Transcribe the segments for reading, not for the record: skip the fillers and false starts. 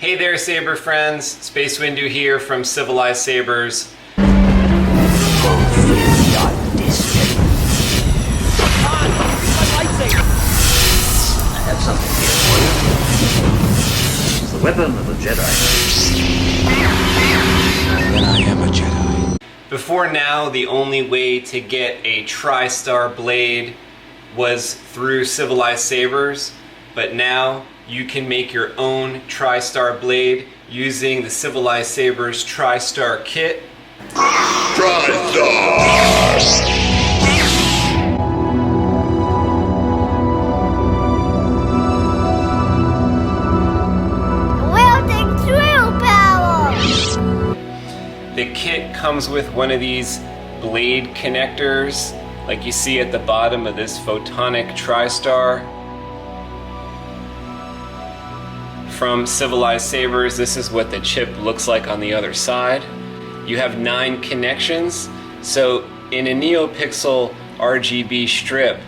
Hey there, Saber friends. Space Windu here from Civilized Sabers. I have something here for you. It's the weapon of a Jedi. Then I am a Jedi. Before now, the only way to get a TRISTAR blade was through Civilized Sabers, but now you can make your own TRISTAR blade using the Civilized Sabers TRISTAR kit. TRISTAR! The kit comes with one of these blade connectors, like you see at the bottom of this Photonic TRISTAR. From Civilized Sabers, this is what the chip looks like on the other side. You have 9 connections. So in a Neopixel RGB strip,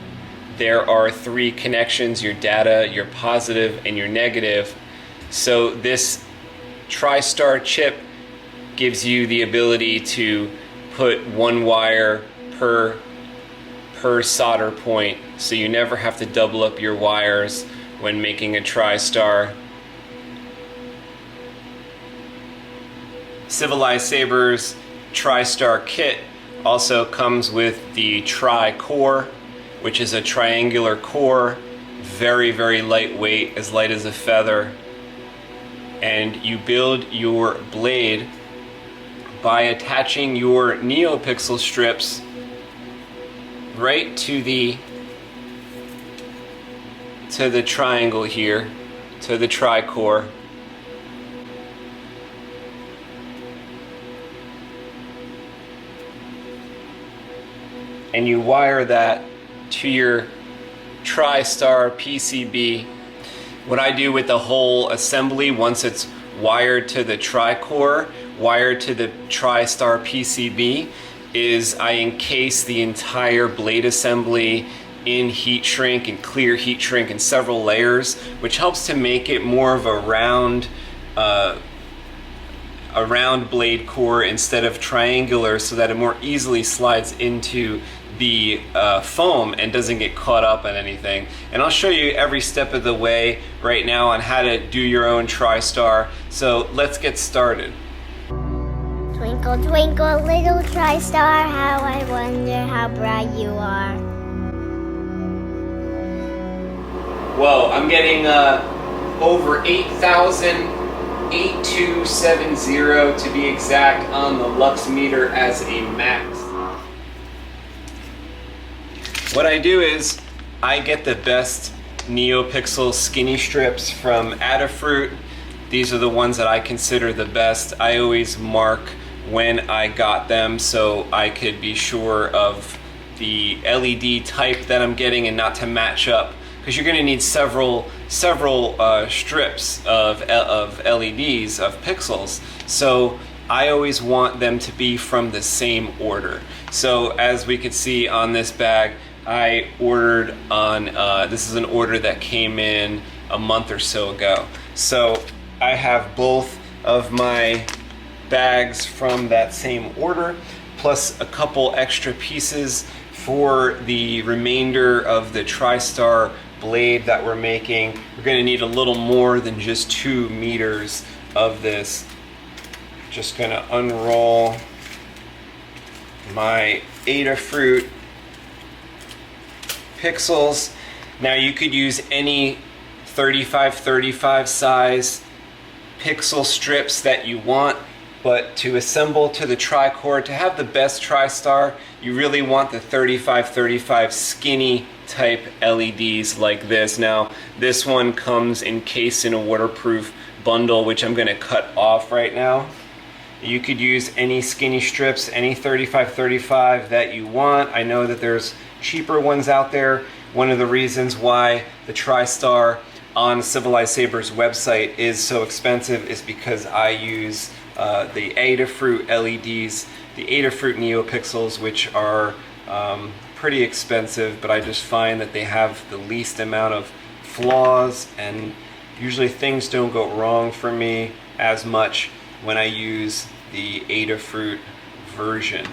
there are 3 connections, your data, your positive, and your negative. So this TRISTAR chip gives you the ability to put 1 wire per solder point, so you never have to double up your wires when making a TRISTAR. Civilized Sabers TRISTAR kit also comes with the tri-core, which is a triangular core, very, very lightweight, as light as a feather. And you build your blade by attaching your Neopixel strips right to the triangle here, to the tri-core. And you wire that to your TRISTAR PCB. What I do with the whole assembly, once it's wired to the tri-core, wired to the TRISTAR PCB, is I encase the entire blade assembly in heat shrink and clear heat shrink in several layers, which helps to make it more of a round blade core instead of triangular, so that it more easily slides into the foam and doesn't get caught up in anything. And I'll show you every step of the way right now on how to do your own TRISTAR. So let's get started. Twinkle, twinkle, little TRISTAR, how I wonder how bright you are. Whoa, I'm getting over 8,8270 to be exact on the lux meter as a max. What I do is I get the best Neopixel skinny strips from Adafruit. These are the ones that I consider the best. I always mark when I got them so I could be sure of the LED type that I'm getting and not to match up, because you're going to need several strips of LEDs, of pixels. So I always want them to be from the same order. So as we could see on this bag, I ordered on, this is an order that came in a month or so ago. So I have both of my bags from that same order, plus a couple extra pieces for the remainder of the TRISTAR blade that we're making. We're going to need a little more than just 2 meters of this. Just going to unroll my Adafruit pixels. Now you could use any 35 size pixel strips that you want, but to assemble to the tri-core, to have the best TRISTAR, you really want the 35 skinny type LEDs like this. Now this one comes encased in a waterproof bundle, which I'm going to cut off right now. You could use any skinny strips, any 35 that you want. I know that there's cheaper ones out there. One of the reasons why the TRISTAR on Civilized Sabers website is so expensive is because I use the Adafruit LEDs, the Adafruit Neopixels, which are pretty expensive, but I just find that they have the least amount of flaws and Usually things don't go wrong for me as much when I use the Adafruit version.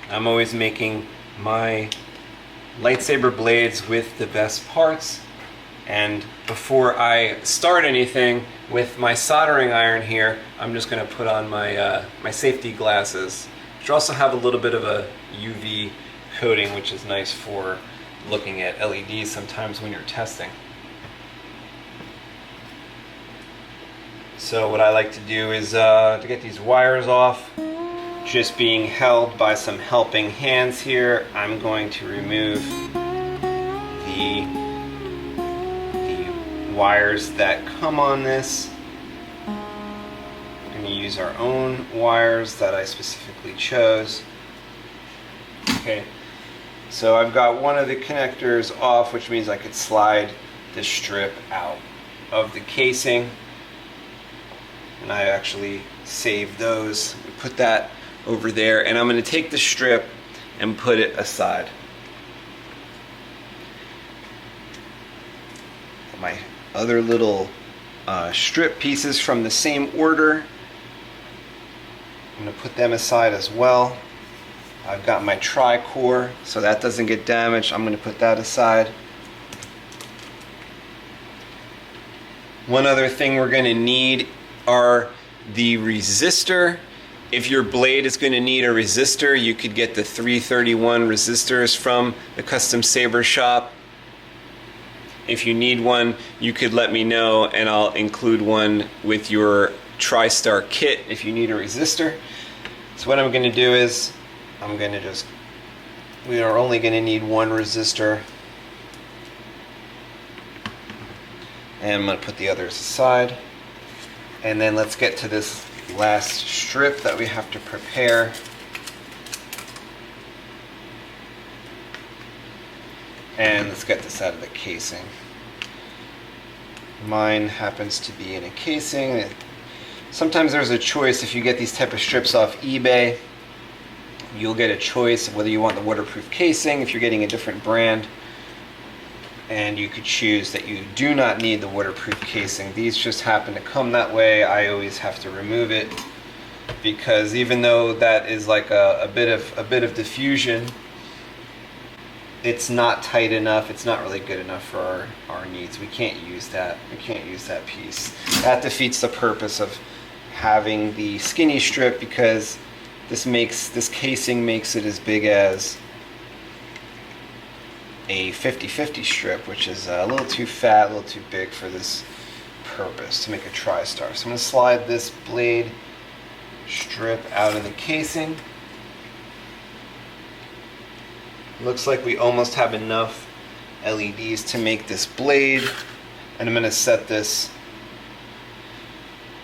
I'm always making my lightsaber blades with the best parts, and before I start anything with my soldering iron here, I'm just going to put on my my safety glasses, which also have a little bit of a UV coating, which is nice for looking at LEDs sometimes when you're testing. So what I like to do is to get these wires off, just being held by some helping hands here, I'm going to remove the wires that come on this. I'm going to use our own wires that I specifically chose. Okay, so I've got one of the connectors off, which means I could slide the strip out of the casing. And I actually saved those. Put that over there, and I'm going to take the strip and put it aside. My other little strip pieces from the same order, I'm going to put them aside as well. I've got my tri-core, so that doesn't get damaged. I'm going to put that aside. One other thing we're going to need are the resistor. If your blade is going to need a resistor, you could get the 331 resistors from the Custom Saber Shop. If you need one, you could let me know and I'll include one with your TRISTAR kit if you need a resistor. So what I'm going to do is we are only going to need one resistor, and I'm going to put the others aside. And then let's get to this last strip that we have to prepare. And let's get this out of the casing. Mine happens to be in a casing. Sometimes there's a choice. If you get these type of strips off eBay, you'll get a choice of whether you want the waterproof casing, if you're getting a different brand. And you could choose that you do not need the waterproof casing. These just happen to come that way. I always have to remove it because even though that is like a bit of diffusion, it's not tight enough. It's not really good enough for our needs. We can't use that. We can't use that piece. That defeats the purpose of having the skinny strip, because this casing makes it as big as a 50-50 strip, which is a little too fat, a little too big for this purpose to make a TRISTAR. So I'm going to slide this blade strip out of the casing. Looks like we almost have enough LEDs to make this blade, and I'm going to set this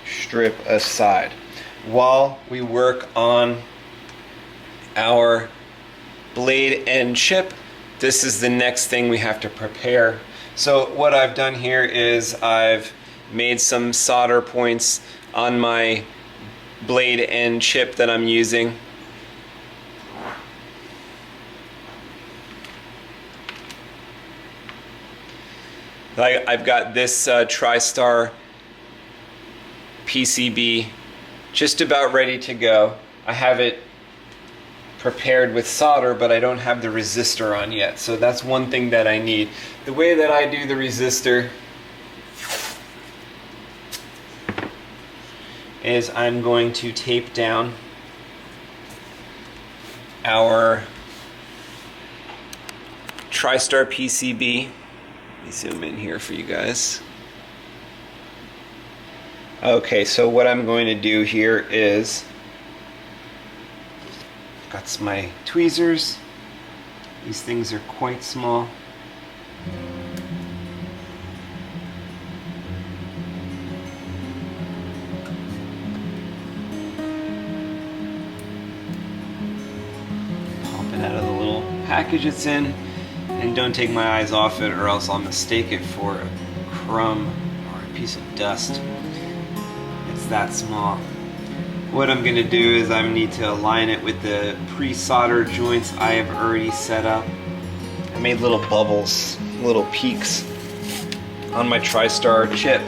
strip aside while we work on our blade and chip. This is the next thing we have to prepare. So what I've done here is I've made some solder points on my blade and chip that I'm using. I've got this TRISTAR PCB just about ready to go. I have it prepared with solder, but I don't have the resistor on yet. So that's one thing that I need. The way that I do the resistor is I'm going to tape down our TRISTAR PCB. Let me zoom in here for you guys. Okay, so what I'm going to do here is got my tweezers. These things are quite small. Pop it out of the little package it's in, and don't take my eyes off it or else I'll mistake it for a crumb or a piece of dust. It's that small. What I'm going to do is I need to align it with the pre-soldered joints I have already set up. I made little bubbles little peaks on my TRISTAR chip.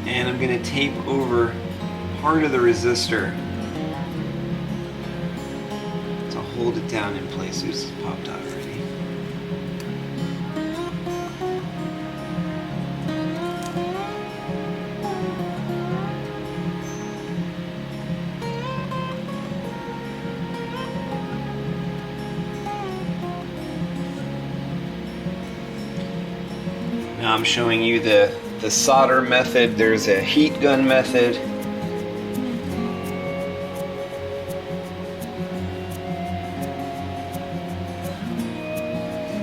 And I'm going to tape over part of the resistor to hold it down in place. Oops, it's popped out already. Now I'm showing you the solder method. There's a heat gun method.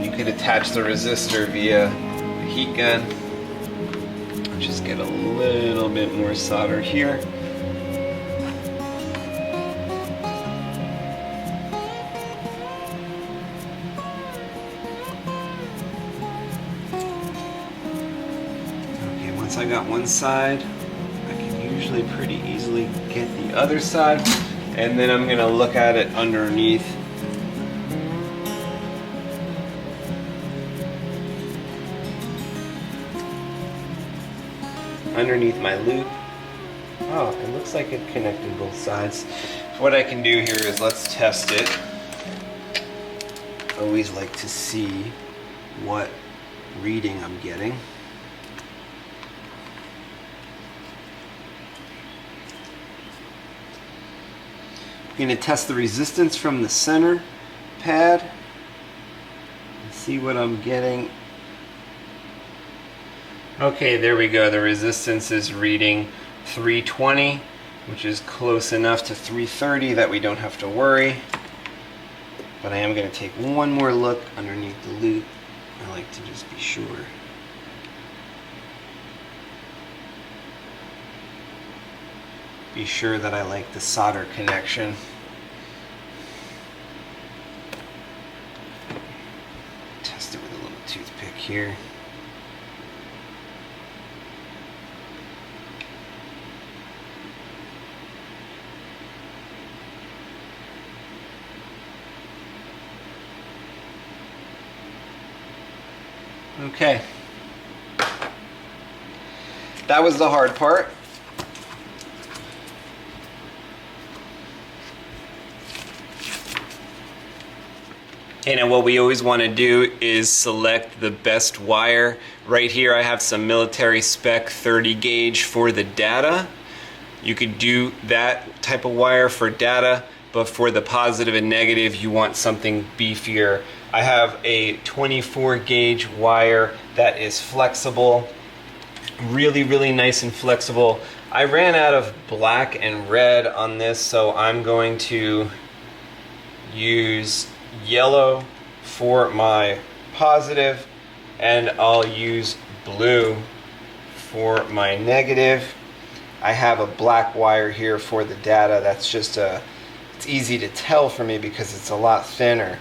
You could attach the resistor via a heat gun. Just get a little bit more solder here. Once I got one side, I can usually pretty easily get the other side, and then I'm going to look at it underneath. Underneath my loop. Oh, it looks like it connected both sides. What I can do here is let's test it. I always like to see what reading I'm getting. I'm going to test the resistance from the center pad and see what I'm getting. Okay, there we go. The resistance is reading 320, which is close enough to 330 that we don't have to worry. But I am going to take one more look underneath the loop. I like to just be sure. Be sure that I like the solder connection. Test it with a little toothpick here. Okay. That was the hard part. Okay, now what we always want to do is select the best wire. Right here I have some military spec 30 gauge for the data. You could do that type of wire for data, but for the positive and negative you want something beefier. I have a 24 gauge wire that is flexible, really nice and flexible. I ran out of black and red on this, so I'm going to use yellow for my positive, and I'll use blue for my negative. I have a black wire here for the data. That's just it's easy to tell for me because it's a lot thinner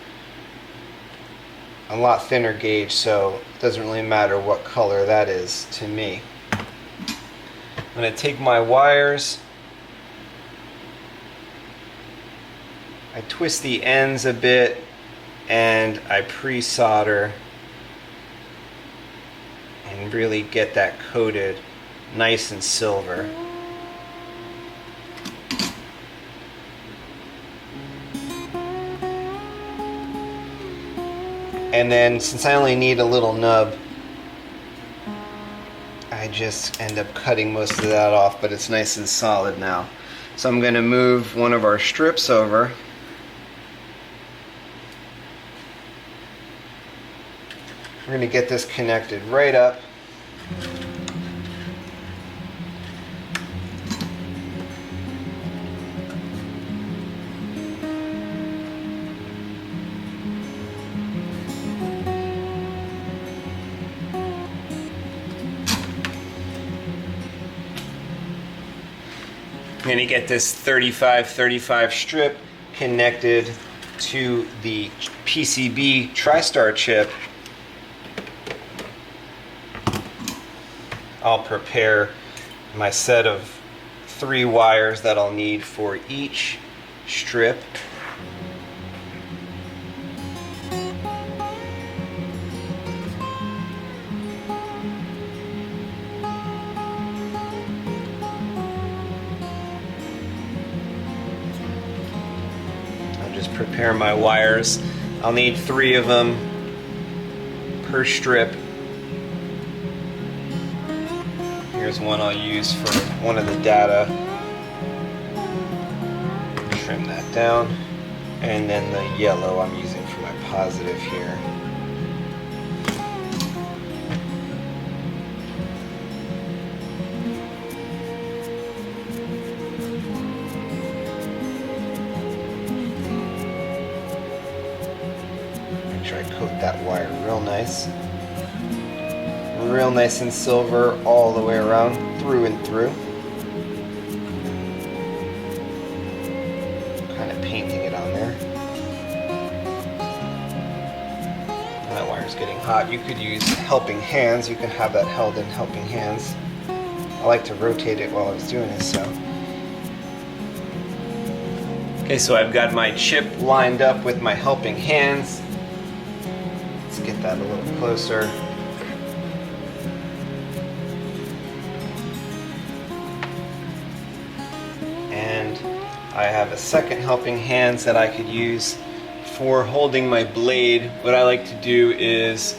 gauge, so it doesn't really matter what color that is to me. I'm going to take my wires, I twist the ends a bit, and I pre-solder and really get that coated nice and silver. And then since I only need a little nub, I just end up cutting most of that off, but it's nice and solid now. So I'm going to move one of our strips over. We're going to get this connected right up. I'm going to get this 35 strip connected to the PCB TRISTAR chip. I'll prepare my set of 3 wires that I'll need for each strip. just prepare my wires. I'll need 3 of them per strip. Here's one I'll use for one of the data. Trim that down. And then the yellow I'm using for my positive here. Make sure I coat that wire real nice. Real nice and silver all the way around, through and through. Kind of painting it on there. That wire's getting hot. You could use helping hands. You can have that held in helping hands. I like to rotate it while I was doing this, so. Okay, so I've got my chip lined up with my helping hands. Let's get that a little closer. And I have a second helping hands that I could use for holding my blade. What I like to do is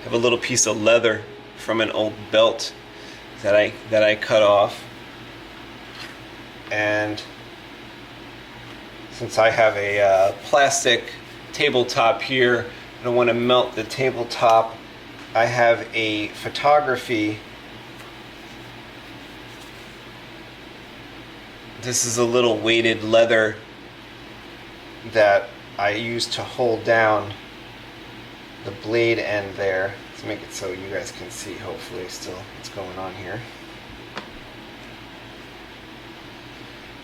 have a little piece of leather from an old belt that I cut off, and since I have a plastic tabletop here, I don't want to melt the tabletop. I have a photography. This is a little weighted leather that I use to hold down the blade end there. Let's make it so you guys can see, hopefully, still what's going on here.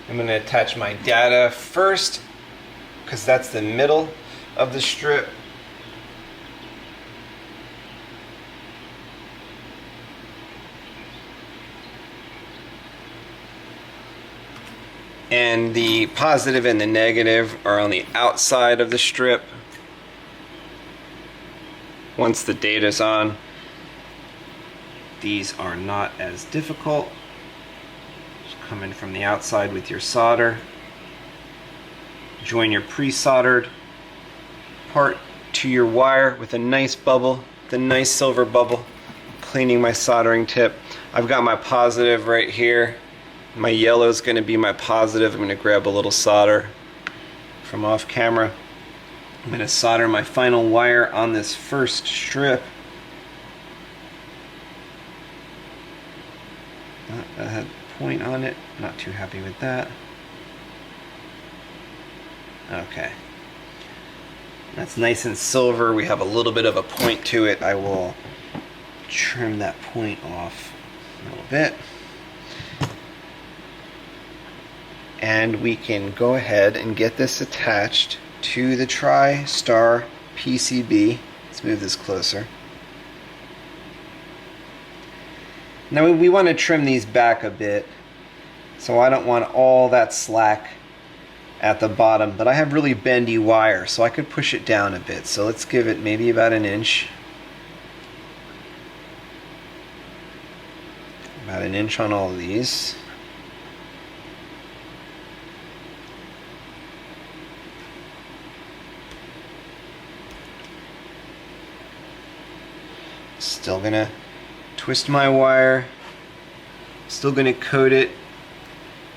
I'm going to attach my data first, because that's the middle of the strip. And the positive and the negative are on the outside of the strip. Once the data's on, these are not as difficult. Just come in from the outside with your solder. Join your pre-soldered part to your wire with a nice bubble, the nice silver bubble. Cleaning my soldering tip. I've got my positive right here. My yellow is going to be my positive. I'm going to grab a little solder from off camera. I'm going to solder my final wire on this first strip. That had a point on it. Not too happy with that. Okay. That's nice and silver. We have a little bit of a point to it. I will trim that point off a little bit. And we can go ahead and get this attached to the TRISTAR PCB. Let's move this closer. Now we want to trim these back a bit, so I don't want all that slack at the bottom, but I have really bendy wire, so I could push it down a bit. So let's give it maybe about an inch. About an inch on all of these. Still gonna twist my wire, still gonna coat it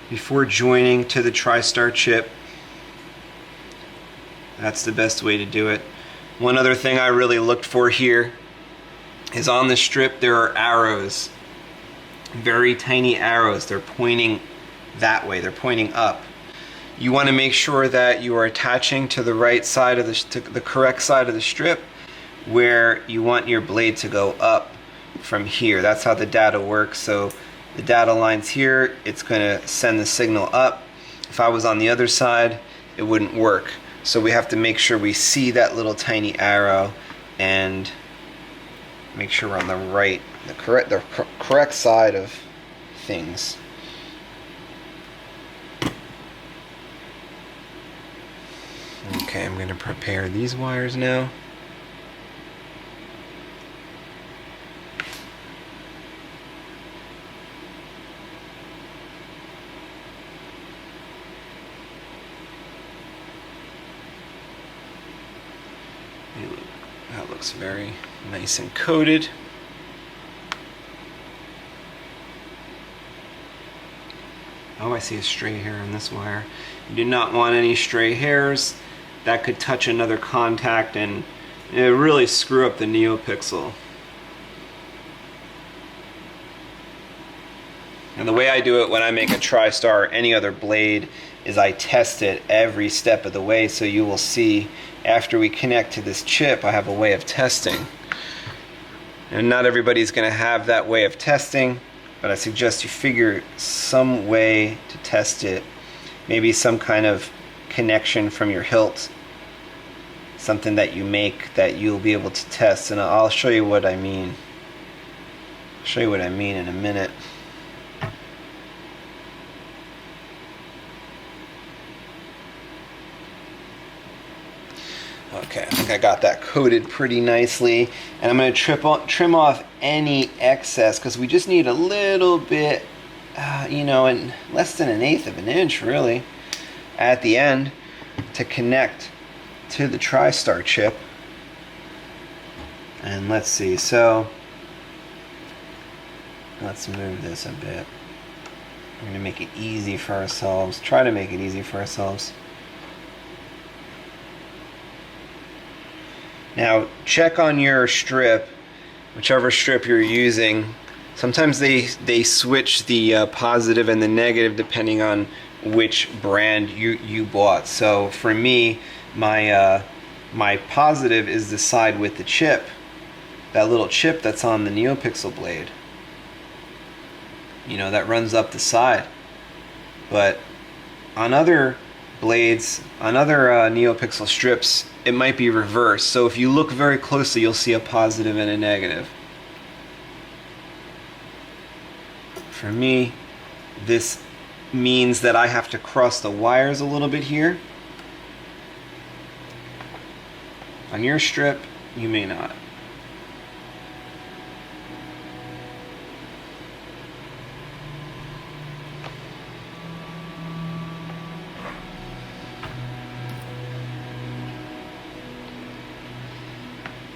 before joining to the TRISTAR chip. That's the best way to do it. One other thing I really looked for here is on the strip there are arrows, very tiny arrows. They're pointing that way, they're pointing up. You want to make sure that you are attaching to the right side of the correct side of the strip, where you want your blade to go up from here. That's how the data works. So the data line's here, it's going to send the signal up. If I was on the other side, it wouldn't work. So we have to make sure we see that little tiny arrow and make sure we're on the right, the correct side of things. Okay, I'm going to prepare these wires now. looks very nice and coated. Oh, I see a stray hair on this wire. You do not want any stray hairs. That could touch another contact and it really screw up the Neopixel. And the way I do it when I make a TRISTAR or any other blade is I test it every step of the way, so you will see after we connect to this chip I have a way of testing. And not everybody's going to have that way of testing, but I suggest you figure some way to test it. Maybe some kind of connection from your hilt, something that you make that you'll be able to test, and I'll show you what I mean. I'll show you what I mean in a minute. Okay, I think I got that coated pretty nicely, and I'm going to trim off any excess because we just need a little bit, you know, in less than 1/8 of an inch really at the end to connect to the TRISTAR chip. And let's see, so let's move this a bit. We're going to make it easy for ourselves, try to make it easy for ourselves. Now check on your strip, whichever strip you're using. Sometimes they switch the positive and the negative depending on which brand you bought. So for me, my positive is the side with the chip, that little chip that's on the Neopixel blade. You know, that runs up the side. But on other blades, on other Neopixel strips, it might be reversed. So if you look very closely, you'll see a positive and a negative. For me, this means that I have to cross the wires a little bit here. On your strip, you may not.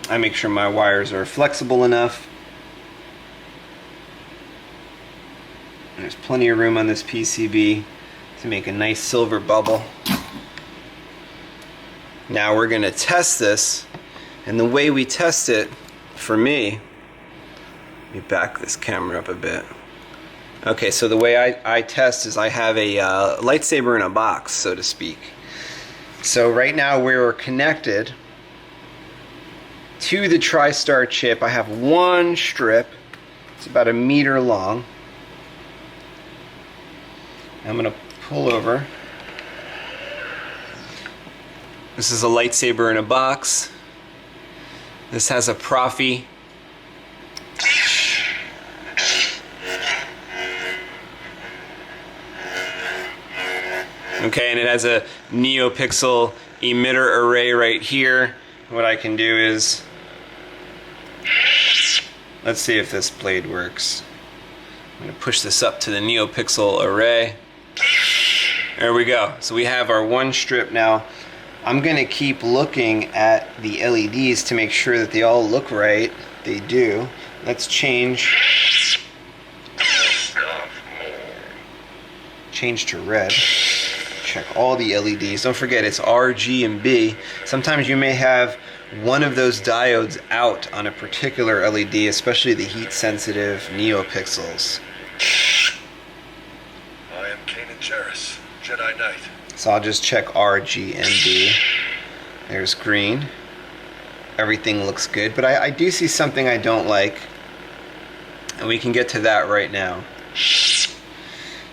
I make sure my wires are flexible enough. There's plenty of room on this PCB to make a nice silver bubble. Now we're going to test this, and the way we test it, for me, let me back this camera up a bit. Okay, so the way I test is I have a lightsaber in a box, so to speak. So right now we're connected to the TRISTAR chip. I have one strip, it's about 1 meter long. I'm going to pull over. This is a lightsaber in a box. This has a Profi. Okay, and it has a Neopixel emitter array right here. What I can do is, let's see if this blade works. I'm going to push this up to the Neopixel array. There we go. So we have our one strip now. I'm going to keep looking at the LEDs to make sure that they all look right. They do. Let's change to red. Check all the LEDs. Don't forget it's R, G, and B. Sometimes you may have one of those diodes out on a particular LED, especially the heat-sensitive Neopixels. I am Kanan Jarrus, Jedi Knight. So I'll just check R, G, and B. There's green. Everything looks good, but I do see something I don't like, and we can get to that right now.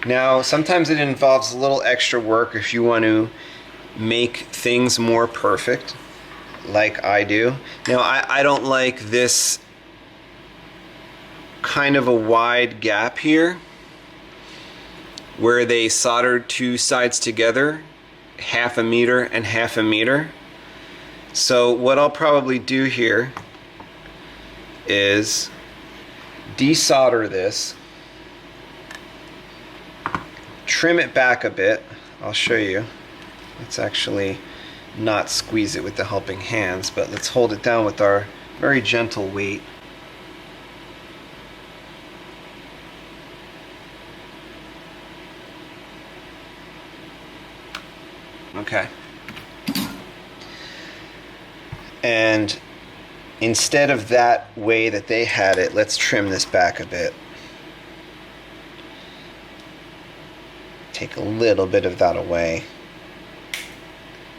Now, sometimes it involves a little extra work if you want to make things more perfect, like I do. Now, I don't like this kind of a wide gap here where they soldered two sides together, 1/2 meter and 1/2 meter. So what I'll probably do here is desolder this, trim it back a bit. I'll show you. Let's actually not squeeze it with the helping hands, but let's hold it down with our Very gentle weight. Okay. And instead of that way that they had it, let's trim this back a bit. Take a little bit of that away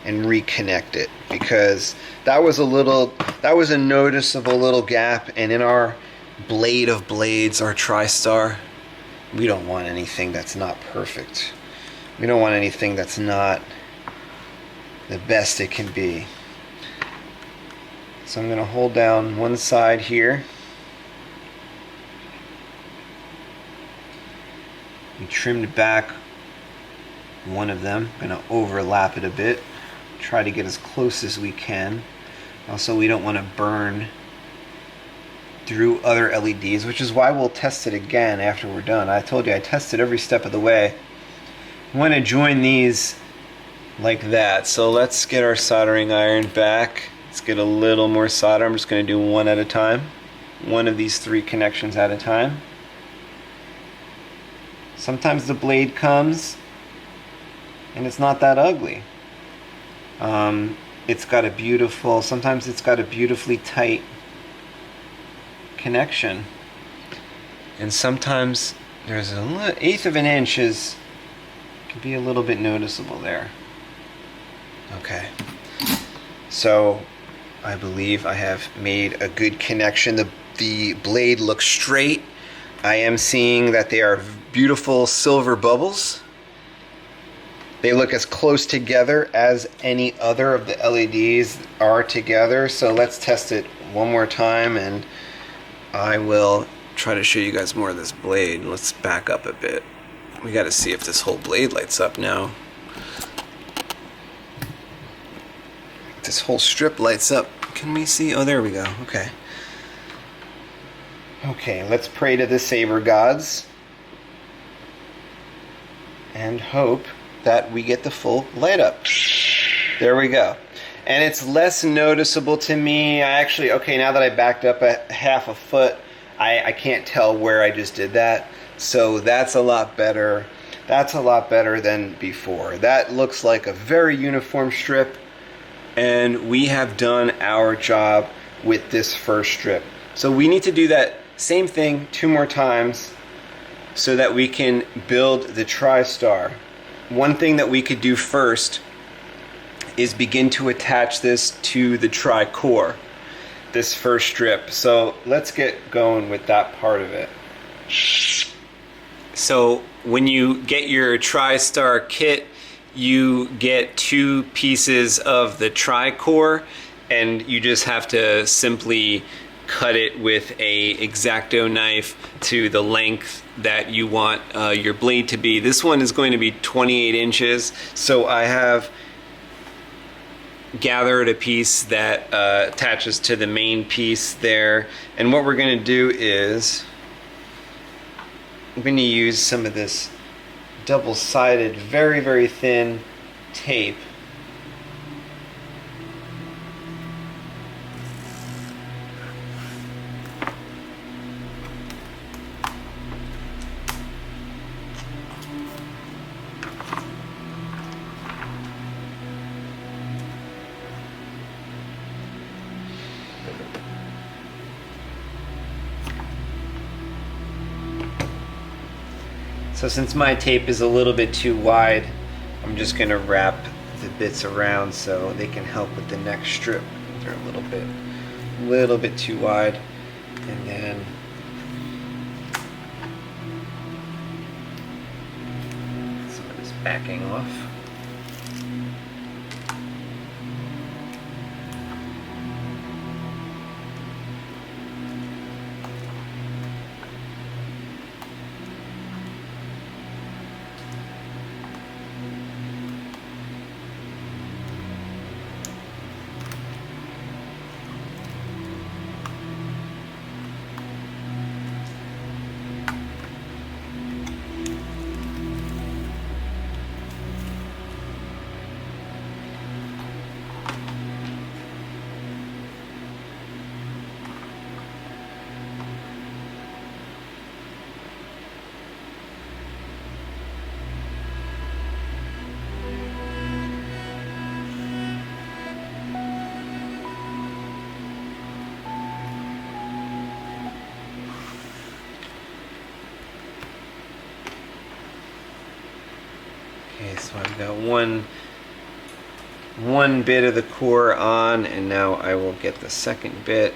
and reconnect it, because that was a noticeable little gap, and in our blade of blades, our TRISTAR, we don't want anything that's not perfect. We don't want anything that's not the best it can be. So I'm going to hold down one side here. We trimmed back one of them. I'm going to overlap it a bit. Try to get as close as we can. Also, we don't want to burn through other LEDs, which is why we'll test it again after we're done. I told you I tested every step of the way. I want to join these like that. So let's get our soldering iron back. Let's get a little more solder. I'm just going to do one at a time. One of these 3 connections at a time. Sometimes the blade comes and it's not that ugly. It's got a beautiful, sometimes it's got a beautifully tight connection. And sometimes there's an 1/8 of an inch can be a little bit noticeable there. Okay. So I believe I have made a good connection. The blade looks straight. I am seeing that they are beautiful silver bubbles. They look as close together as any other of the LEDs are together. So let's test it one more time, and I will try to show you guys more of this blade. Let's back up a bit. We got to see if this whole blade lights up now. This whole strip lights up. Can we see? Oh, there we go. Okay. Okay, let's pray to the saber gods and hope that we get the full light up. There we go. And it's less noticeable to me. Okay, now that I backed up a half a foot, I can't tell where I just did that. So that's a lot better. That's a lot better than before. That looks like a very uniform strip. And we have done our job with this first strip. So we need to do that same thing 2 more times so that we can build the TRISTAR. One thing that we could do first is begin to attach this to the tri-core, this first strip. So let's get going with that part of it. So when you get your TRISTAR kit, you get 2 pieces of the tri-core, and you just have to simply cut it with a X-Acto knife to the length that you want your blade to be. This one is going to be 28 inches, so I have gathered a piece that attaches to the main piece there. And what we're going to do is I'm going to use some of this double-sided, very, very thin tape. So since my tape is a little bit too wide, I'm just going to wrap the bits around so they can help with the next strip. They're a little bit too wide. And then some of this backing off. So I've got one bit of the core on, and now I will get the second bit.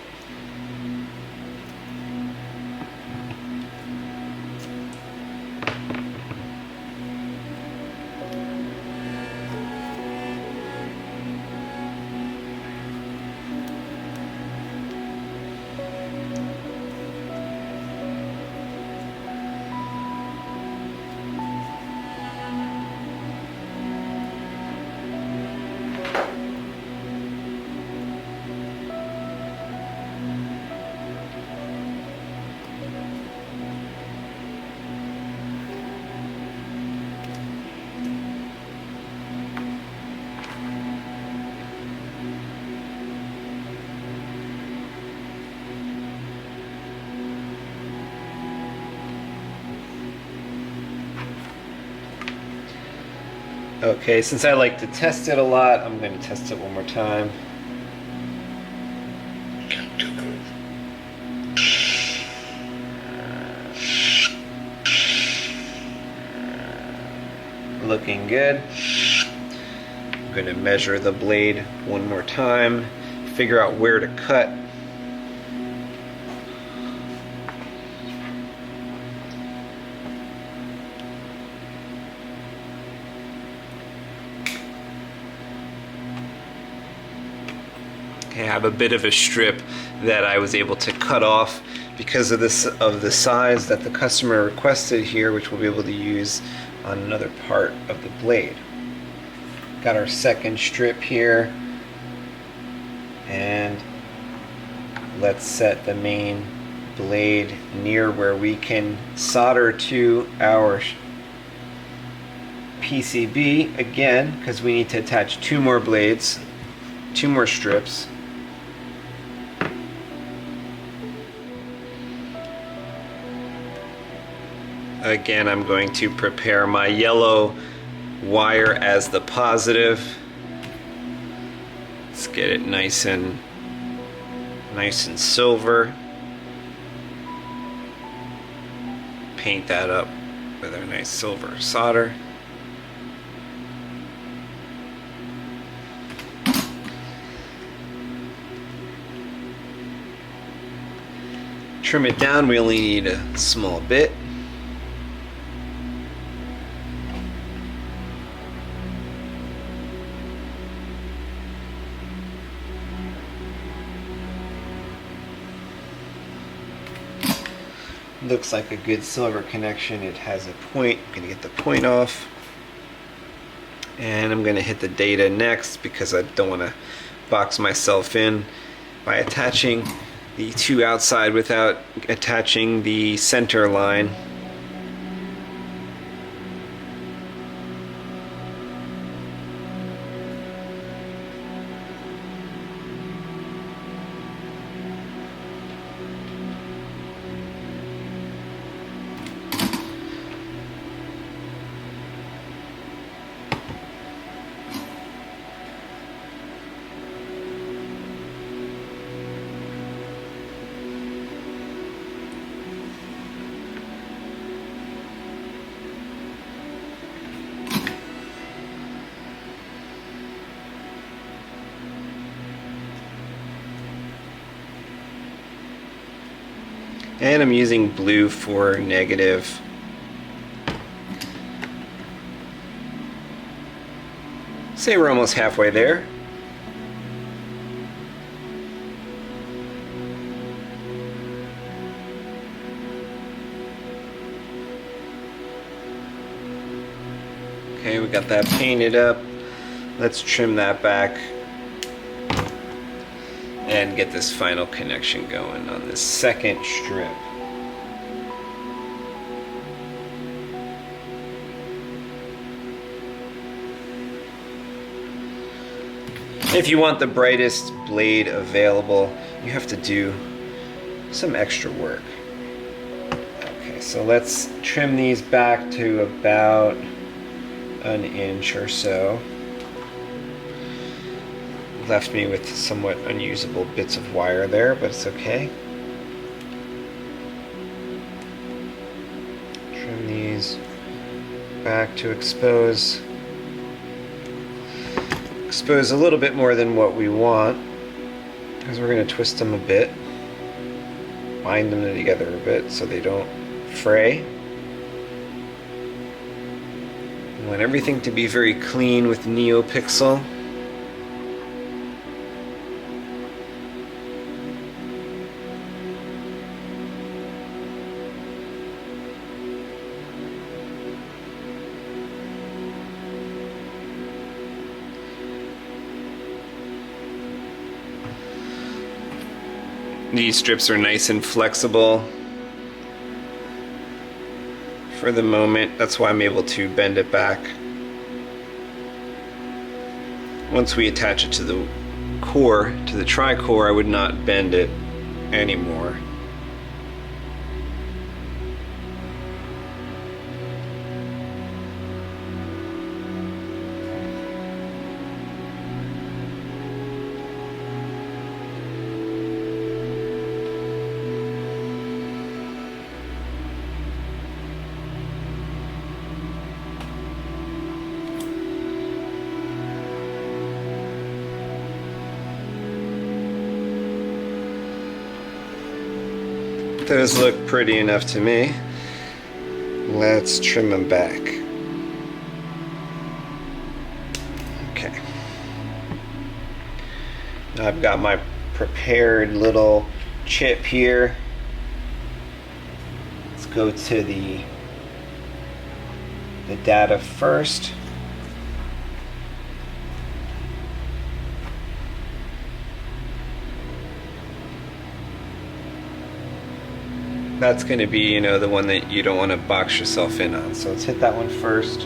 Okay, since I like to test it a lot, I'm going to test it one more time. Looking good. I'm going to measure the blade one more time, figure out where to cut. I have a bit of a strip that I was able to cut off because of the size that the customer requested here, which we'll be able to use on another part of the blade. Got our second strip here, and let's set the main blade near where we can solder to our PCB again, because we need to attach two more blades, two more strips. Again, I'm going to prepare my yellow wire as the positive. Let's get it nice and silver. Paint that up with our nice silver solder. Trim it down, we only need a small bit. Looks like a good silver connection. It has a point. I'm going to get the point off. And I'm going to hit the data next because I don't want to box myself in by attaching the two outside without attaching the center line. And I'm using blue for negative. Say we're almost halfway there. Okay, we got that painted up. Let's trim that back and get this final connection going on this second strip. If you want the brightest blade available, you have to do some extra work. Okay, so let's trim these back to about an inch or so. Left me with somewhat unusable bits of wire there, but it's okay. Trim these back to expose expose a little bit more than what we want, because we're going to twist them a bit, bind them together a bit so they don't fray. We want everything to be very clean with Neopixel. These strips are nice and flexible for the moment. That's why I'm able to bend it back. Once we attach it to the core, to the tri-core, I would not bend it anymore. Those look pretty enough to me. Let's trim them back. Okay. Now I've got my prepared little chip here. Let's go to the data first. That's going to be, you know, the one that you don't want to box yourself in on. So let's hit that one first.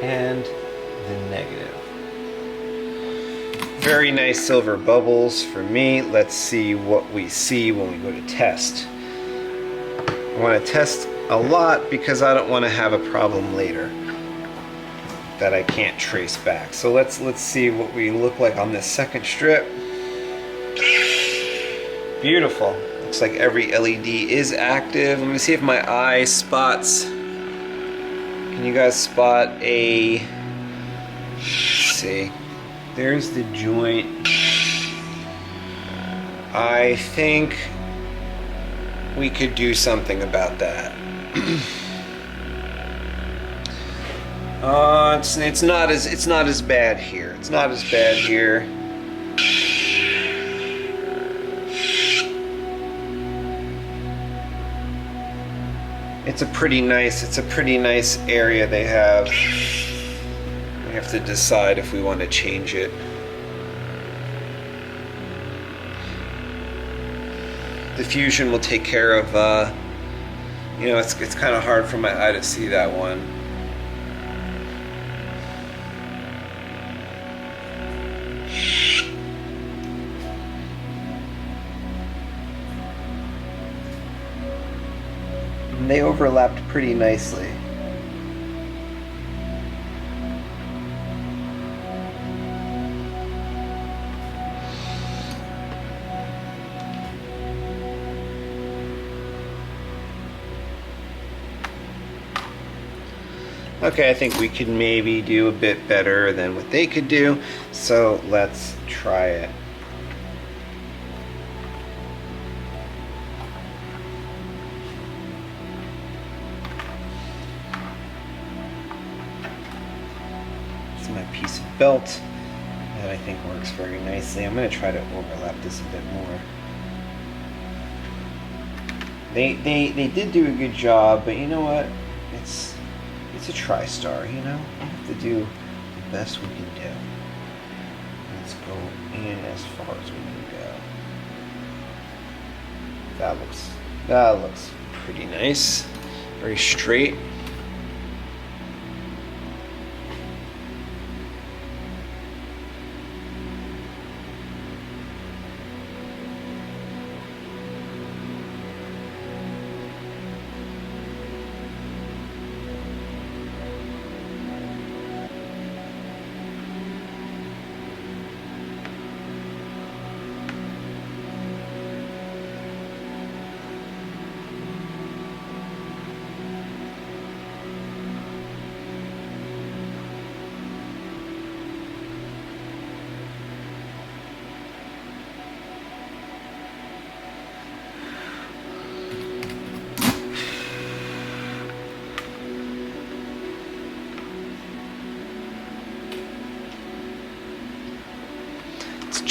And the negative. Very nice silver bubbles for me. Let's see what we see when we go to test. I want to test a lot because I don't want to have a problem later that I can't trace back. So let's see what we look like on this second strip. Beautiful. Looks like every LED is active. Let me see if my eye spots. Can you guys spot a... Let's see. There's the joint. I think we could do something about that. It's not as bad here. It's not as bad here. It's a pretty nice area they have. We have to decide if we want to change it. Diffusion will take care of, you know, it's kind of hard for my eye to see that one. And they overlapped pretty nicely. Okay, I think we could maybe do a bit better than what they could do, so let's try it. It's my piece of belt that I think works very nicely. I'm going to try to overlap this a bit more. They did do a good job, but you know what? It's a TRISTAR, you know? We have to do the best we can do. Let's go in as far as we can go. That looks pretty nice. Very straight.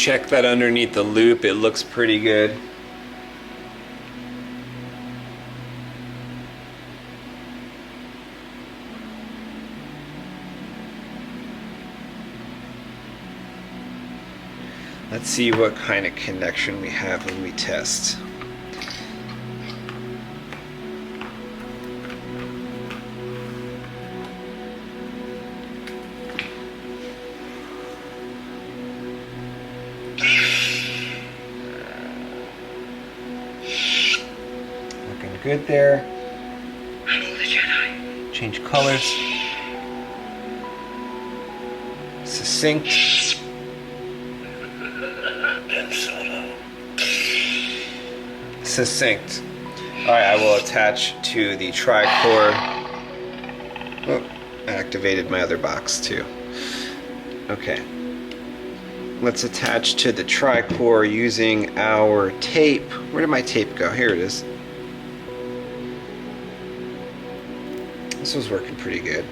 check that underneath the loop, it looks pretty good. Let's see what kind of connection we have when we test. Looking good there. Hello, the Jedi. Change colors. Succinct. Succinct. Alright, I will attach to the tri-core. Oh, I activated my other box too. Okay. Let's attach to the tri-core using our tape. Where did my tape go? Here it is. This was working pretty good.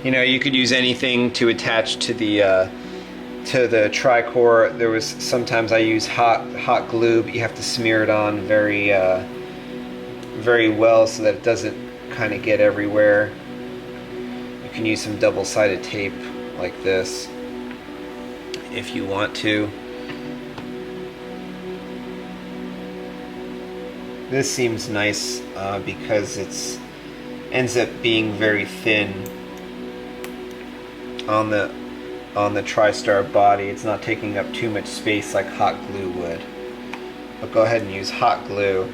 You know, you could use anything to attach to the tri-core. There was sometimes I use hot glue, but you have to smear it on very well so that it doesn't kind of get everywhere. You can use some double-sided tape like this if you want to. This seems nice because it's ends up being very thin on the TRISTAR body. It's not taking up too much space like hot glue would. But go ahead and use hot glue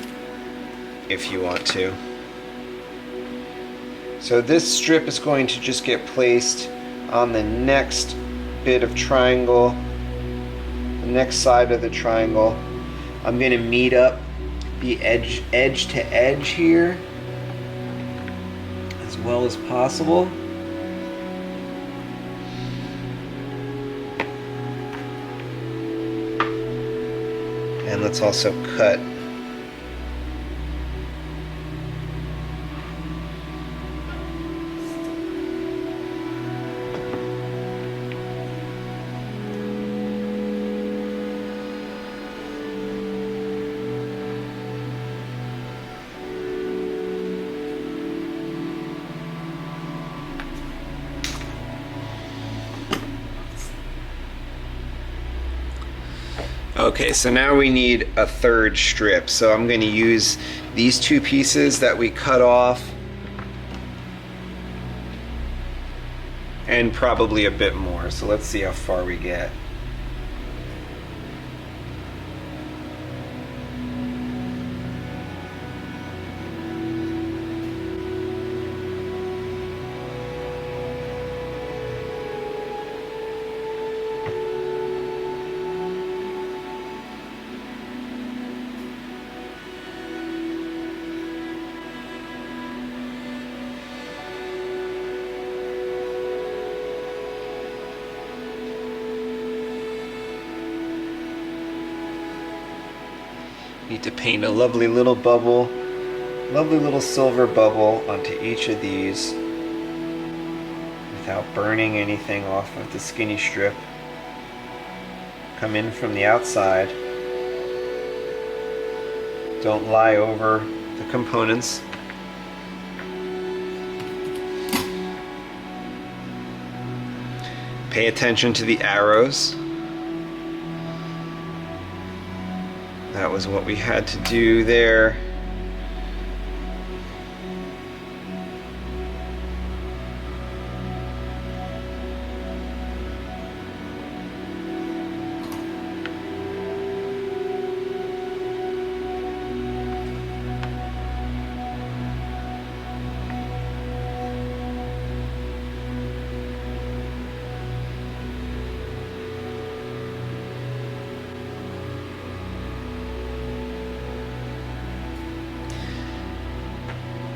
if you want to. So this strip is going to just get placed on the next bit of triangle, the next side of the triangle. I'm going to meet up the edge to edge here as well as possible. And let's also cut Okay, so now we need a third strip. So I'm going to use these two pieces that we cut off and probably a bit more. So let's see how far we get. Need to paint a lovely little bubble, lovely little silver bubble onto each of these without burning anything off of the skinny strip. Come in from the outside. Don't lie over the components. Pay attention to the arrows. That was what we had to do there.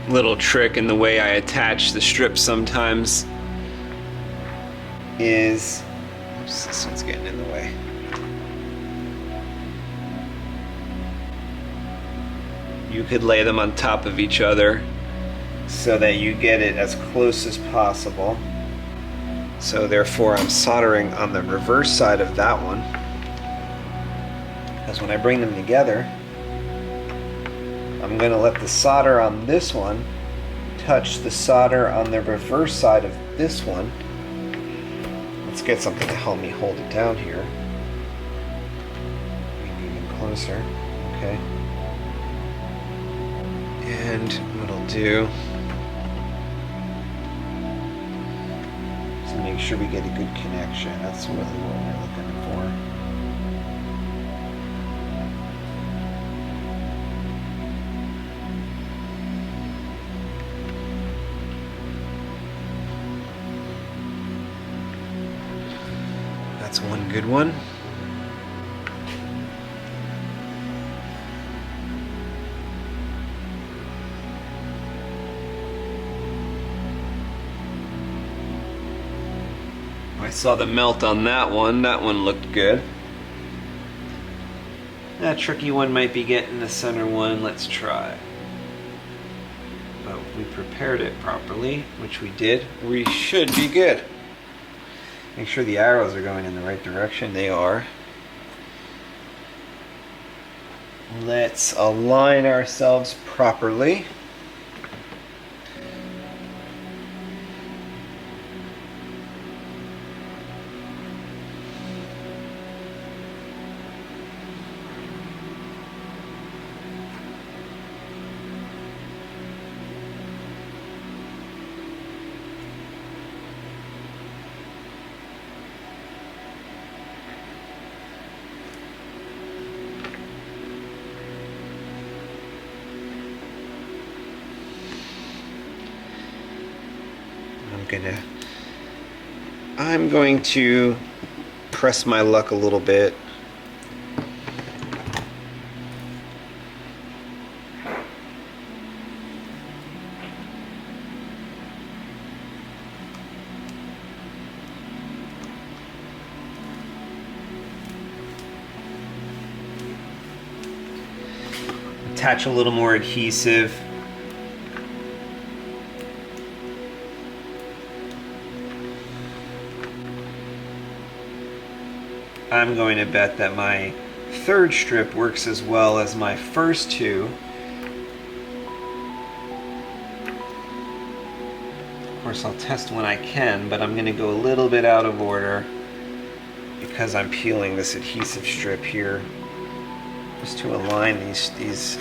Little trick in the way I attach the strips sometimes is, oops, this one's getting in the way. You could lay them on top of each other so that you get it as close as possible. So therefore I'm soldering on the reverse side of that one, because when I bring them together, I'm going to let the solder on this one touch the solder on the reverse side of this one. Let's get something to help me hold it down here. Maybe even closer. Okay. And what I'll do is make sure we get a good connection. That's really what we're looking for. That's one good one. I saw the melt on that one. That one looked good. That tricky one might be getting the center one. Let's try. But if we prepared it properly, which we did, we should be good. Make sure the arrows are going in the right direction. They are. Let's align ourselves properly. I'm going to press my luck a little bit. Attach a little more adhesive. I'm going to bet that my third strip works as well as my first two. Of course, I'll test when I can, but I'm going to go a little bit out of order because I'm peeling this adhesive strip here, just to align these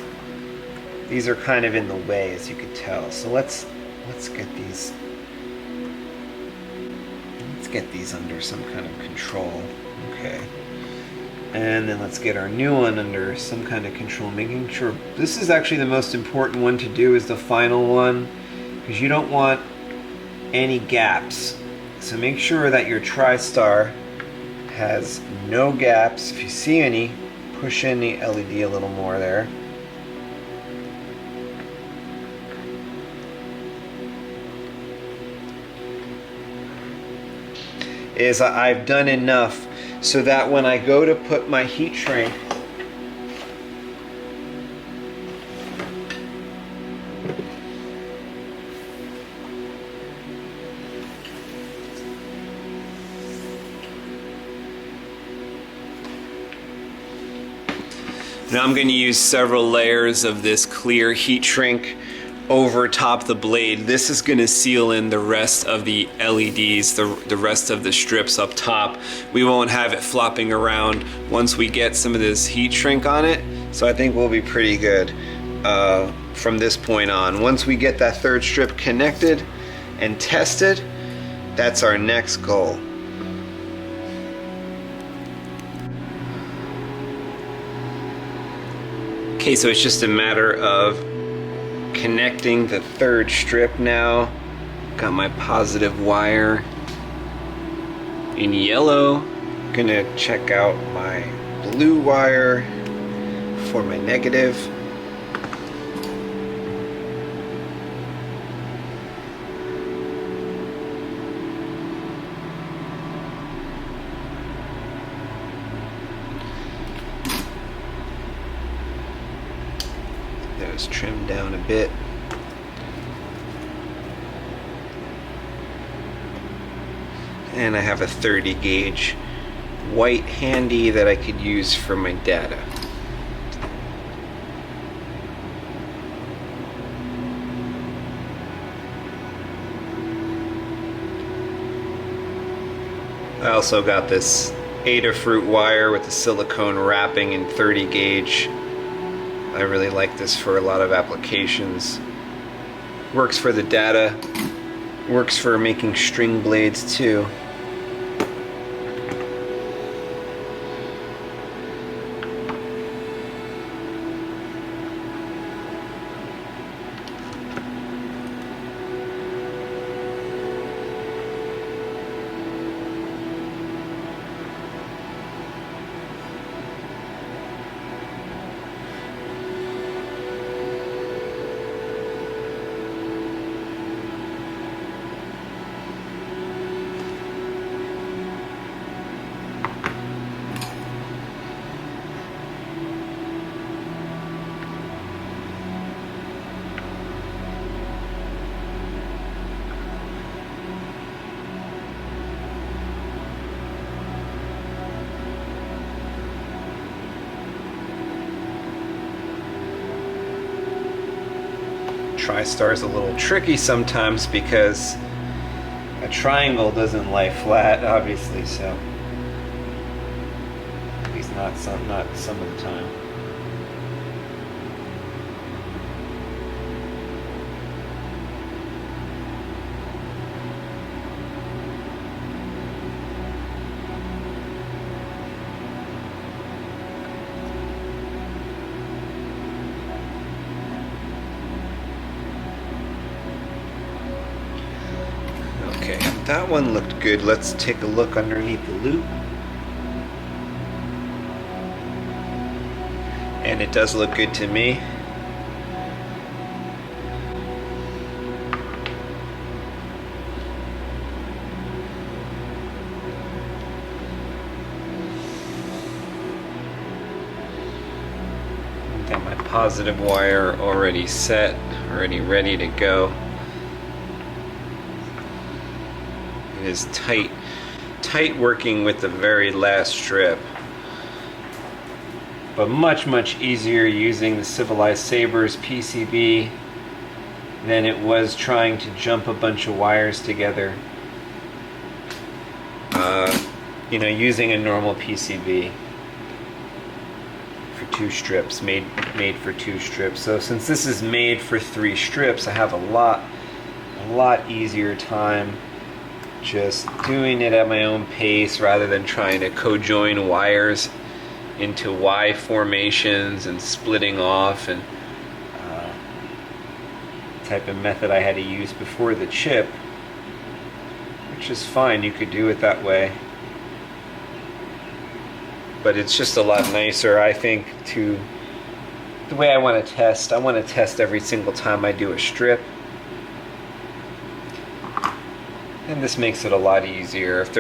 are kind of in the way, as you could tell. So let's get these under some kind of control. Okay, and then let's get our new one under some kind of control, making sure this is actually the most important one to do, is the final one, because you don't want any gaps. So make sure that your TRISTAR has no gaps. If you see any, push in the LED a little more there. Is I've done enough so that when I go to put my heat shrink, now I'm going to use several layers of this clear heat shrink over top the blade. This is going to seal in the rest of the LEDs, the rest of the strips up top. We won't have it flopping around once we get some of this heat shrink on it. So I think we'll be pretty good from this point on. Once we get that third strip connected and tested, that's our next goal. Okay, so it's just a matter of connecting the third strip now. Got my positive wire in yellow. Gonna check out my blue wire for my negative. Those trimmed down a bit. And I have a 30 gauge white handy that I could use for my data. I also got this Adafruit wire with the silicone wrapping in 30 gauge. I really like this for a lot of applications. Works for the data, works for making string blades too. TRISTAR is a little tricky sometimes because a triangle doesn't lie flat, obviously, so at least not some of the time. Okay, that one looked good. Let's take a look underneath the loop. And it does look good to me. Got my positive wire already set, already ready to go. It is tight working with the very last strip, but much easier using the Civilized Sabers PCB than it was trying to jump a bunch of wires together. You know, using a normal PCB for 2 strips, made for 2 strips. So since this is made for 3 strips, I have a lot easier time just doing it at my own pace rather than trying to co-join wires into Y formations and splitting off, and the type of method I had to use before the chip, which is fine, you could do it that way, but it's just a lot nicer, I think, to the way I want to test. I want to test every single time I do a strip. And this makes it a lot easier. If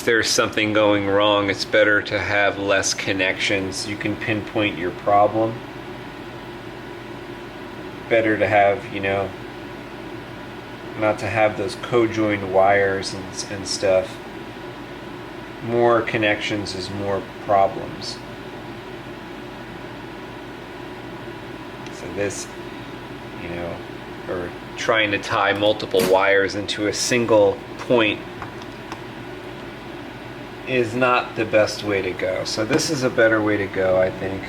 there's something going wrong, it's better to have less connections. You can pinpoint your problem. Better to have, you know, not to have those co-joined wires and stuff. More connections is more problems. So this, you know, or trying to tie multiple wires into a single point is not the best way to go. So this is a better way to go, I think.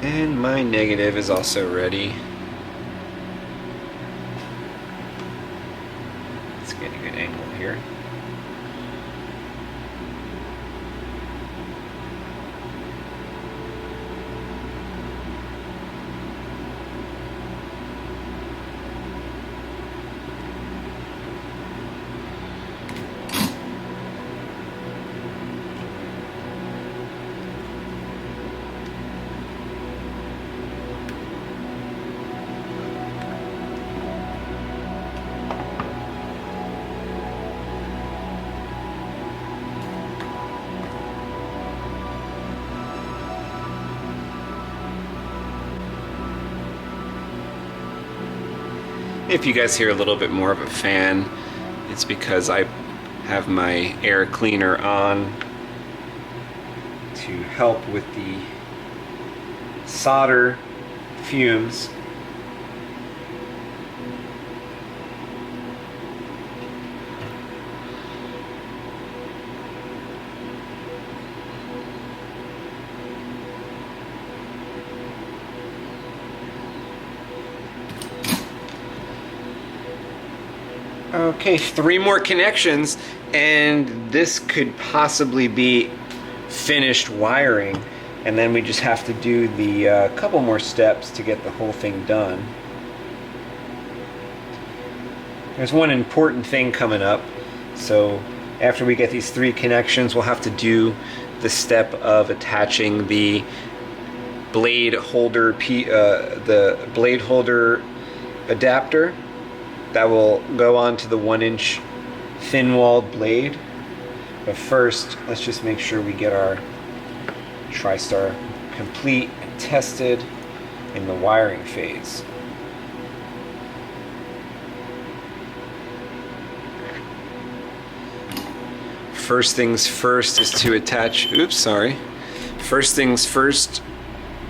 And my negative is also ready. Let's get a good angle here. If you guys hear a little bit more of a fan, it's because I have my air cleaner on to help with the solder fumes. Okay, 3 more connections, and this could possibly be finished wiring, and then we just have to do the couple more steps to get the whole thing done. There's one important thing coming up, so after we get these 3 connections, we'll have to do the step of attaching the blade holder adapter that will go onto the 1-inch thin-walled blade. But first, let's just make sure we get our TRISTAR complete and tested in the wiring phase. First things first is to attach, First things first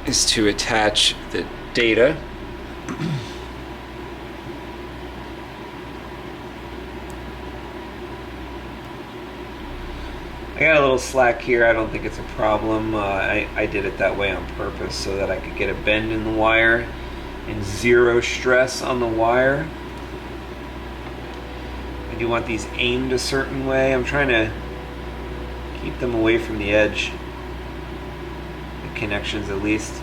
is to attach the data. I got a little slack here. I don't think it's a problem. I did it that way on purpose so that I could get a bend in the wire and 0 stress on the wire. I do want these aimed a certain way. I'm trying to keep them away from the edge, the connections at least.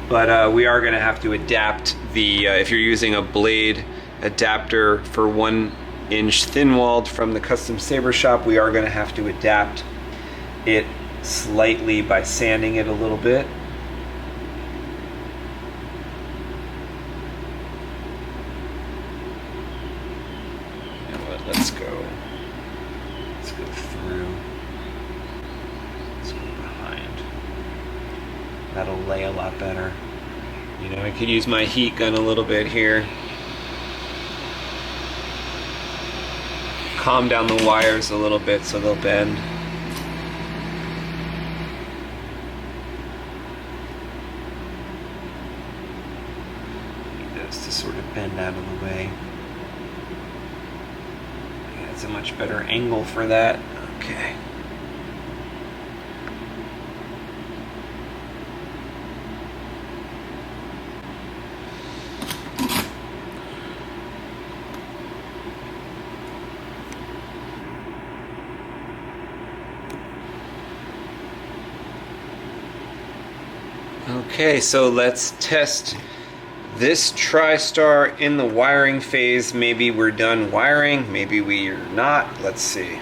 But we are going to have to adapt the, if you're using a blade adapter for 1-inch thin-walled from the Custom Saber Shop, we are going to have to adapt it slightly by sanding it a little bit. You know what, let's go through, let's go behind. That'll lay a lot better. You know, I could use my heat gun a little bit here. Calm down the wires a little bit so they'll bend. To sort of bend out of the way. Yeah, it's a much better angle for that. Okay. Okay, so let's test this TRISTAR in the wiring phase. Maybe we're done wiring, maybe we're not. Let's see.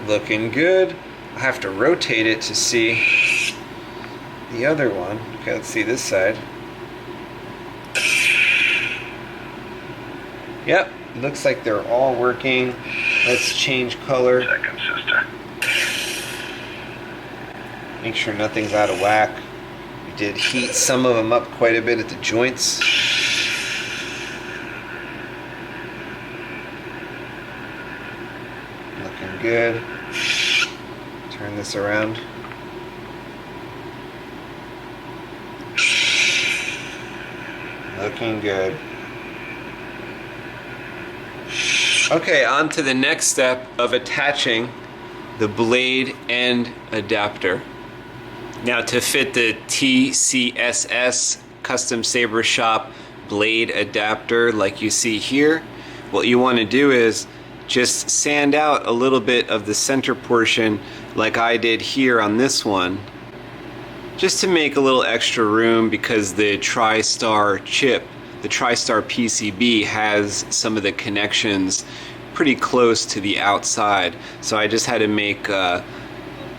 Looking good. I have to rotate it to see the other one. Okay, let's see this side. Yep, looks like they're all working. Let's change color. Second, sister. Make sure nothing's out of whack. We did heat some of them up quite a bit at the joints. Looking good. Turn this around. Looking good. Okay, on to the next step of attaching the blade and adapter. Now, to fit the TCSS Custom Saber Shop blade adapter like you see here, what you want to do is just sand out a little bit of the center portion like I did here on this one, just to make a little extra room, because the TRISTAR chip, the TRISTAR PCB, has some of the connections pretty close to the outside, so I just had to make a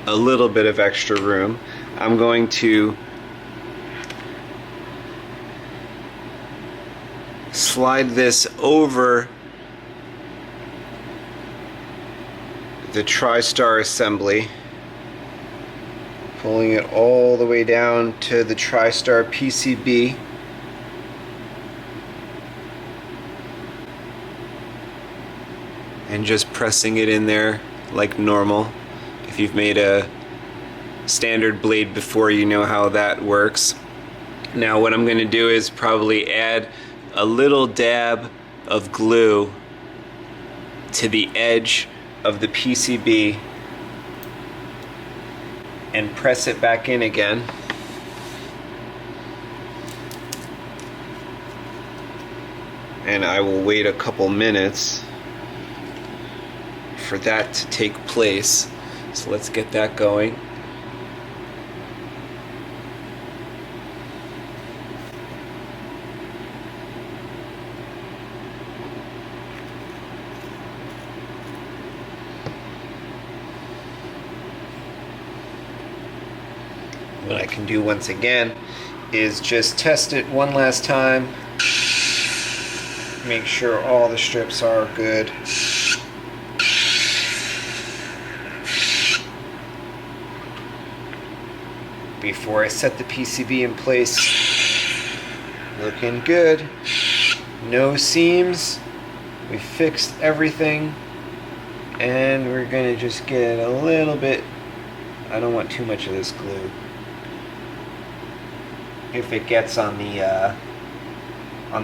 little bit of extra room. I'm going to slide this over the TRISTAR assembly, Pulling it all the way down to the TRISTAR PCB. And just pressing it in there like normal. If you've made a standard blade before, you know how that works. Now what I'm going to do is probably add a little dab of glue to the edge of the PCB and press it back in again. And I will wait a couple minutes for that to take place. So let's get that going. What I can do once again is just test it one last time. Make sure all the strips are good. Before I set the PCB in place. Looking good. No seams. We fixed everything. And we're going to just get a little bit. I don't want too much of this glue. If it gets on the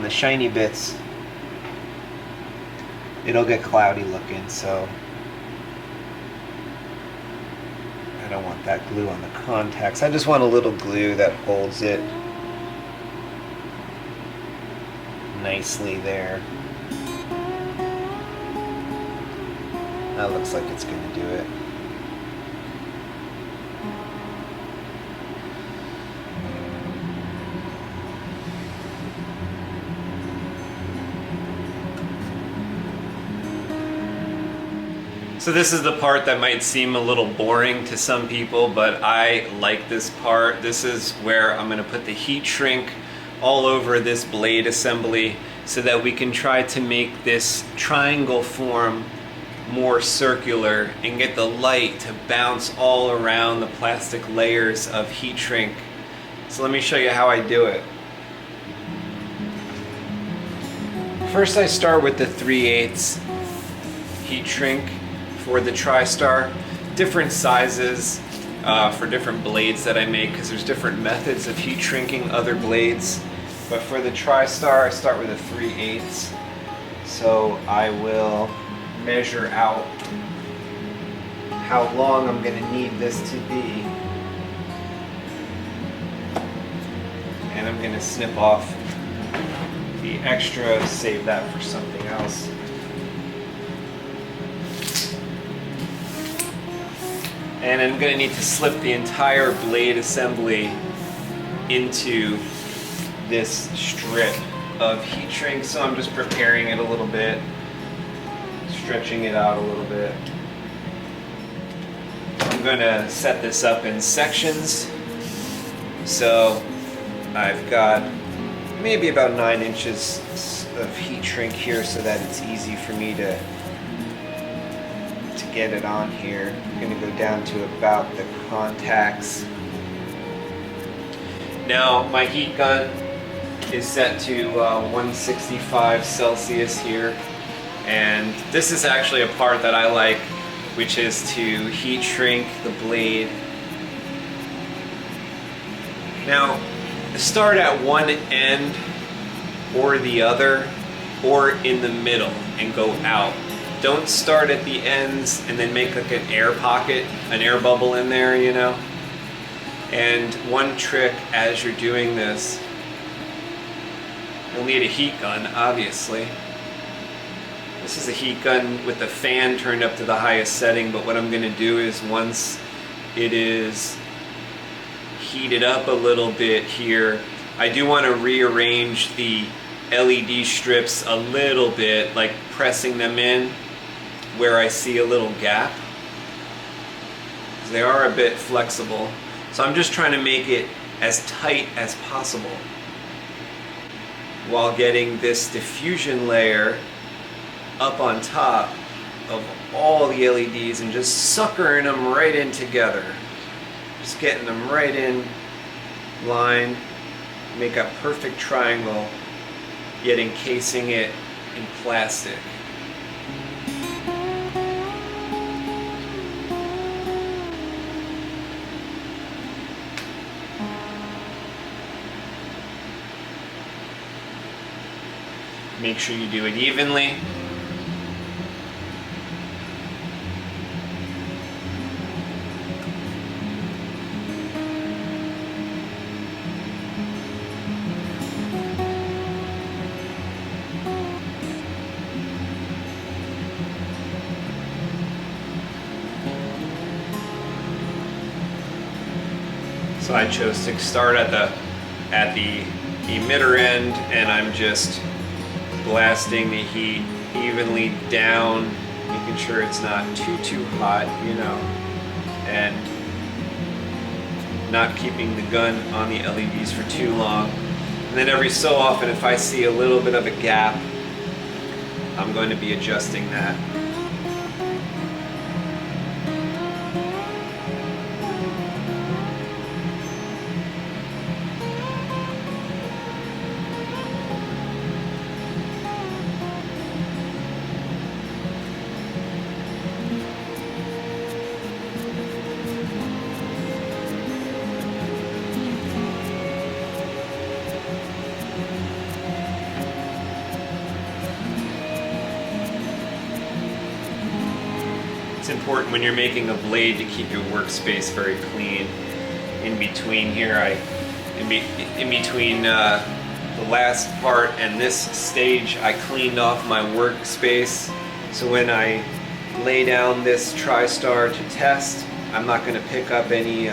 shiny bits, it'll get cloudy looking, so I don't want that glue on the contacts. I just want a little glue that holds it nicely there. That looks like it's going to do it. So this is the part that might seem a little boring to some people, but I like this part. This is where I'm going to put the heat shrink all over this blade assembly so that we can try to make this triangle form more circular and get the light to bounce all around the plastic layers of heat shrink. So let me show you how I do it. First I start with the 3/8 heat shrink for the TRISTAR. Different sizes for different blades that I make, because there's different methods of heat shrinking other blades. But for the TRISTAR, I start with a 3/8. So I will measure out how long I'm going to need this to be. And I'm going to snip off the extra, save that for something else. And I'm going to need to slip the entire blade assembly into this strip of heat shrink, so I'm just preparing it a little bit, stretching it out a little bit. I'm going to set this up in sections, so I've got maybe about 9 inches of heat shrink here so that it's easy for me to get it on here. I'm going to go down to about the contacts. Now my heat gun is set to 165 Celsius here, and this is actually a part that I like, which is to heat shrink the blade. Now start at one end or the other or in the middle and go out. Don't start at the ends and then make like an air pocket, an air bubble in there, you know. And one trick as you're doing this, you'll need a heat gun, obviously. This is a heat gun with the fan turned up to the highest setting, but what I'm going to do is once it is heated up a little bit here, I do want to rearrange the LED strips a little bit, like pressing them in where I see a little gap. They are a bit flexible, so I'm just trying to make it as tight as possible while getting this diffusion layer up on top of all the LEDs and just suckering them right in together. Just getting them right in line, make a perfect triangle, yet encasing it in plastic. Make sure you do it evenly. So I chose to start at the emitter end, and I'm just blasting the heat evenly down, making sure it's not too hot, you know, and not keeping the gun on the LEDs for too long. And then every so often, if I see a little bit of a gap, I'm going to be adjusting that. It's important when you're making a blade to keep your workspace very clean. In between here, in between the last part and this stage, I cleaned off my workspace. So when I lay down this TRISTAR to test, I'm not going to pick up any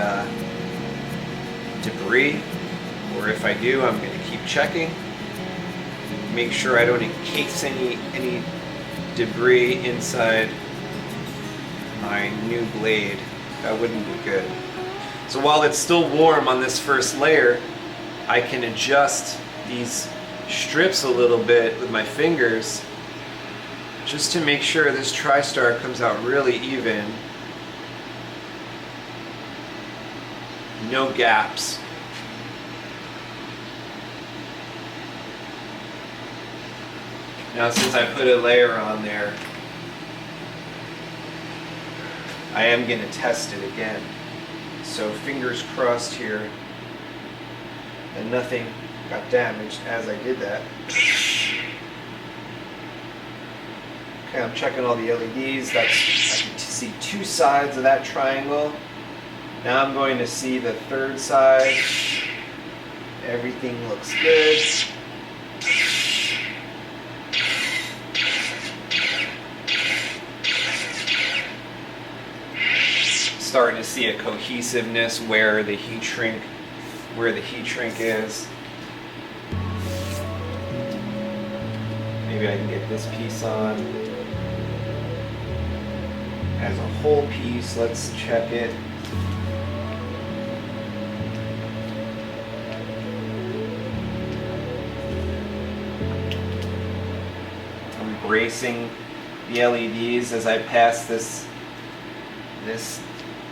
debris, or if I do, I'm going to keep checking. Make sure I don't encase any debris inside my new blade. That wouldn't be good. So while it's still warm on this first layer, I can adjust these strips a little bit with my fingers just to make sure this TRISTAR comes out really even. No gaps. Now since I put a layer on there, I am going to test it again. So fingers crossed here that nothing got damaged as I did that. Okay, I'm checking all the LEDs. I can see two sides of that triangle. Now I'm going to see the third side. Everything looks good. Starting to see a cohesiveness where the heat shrink is. Maybe I can get this piece on as a whole piece. Let's check it. I'm bracing the LEDs as I pass this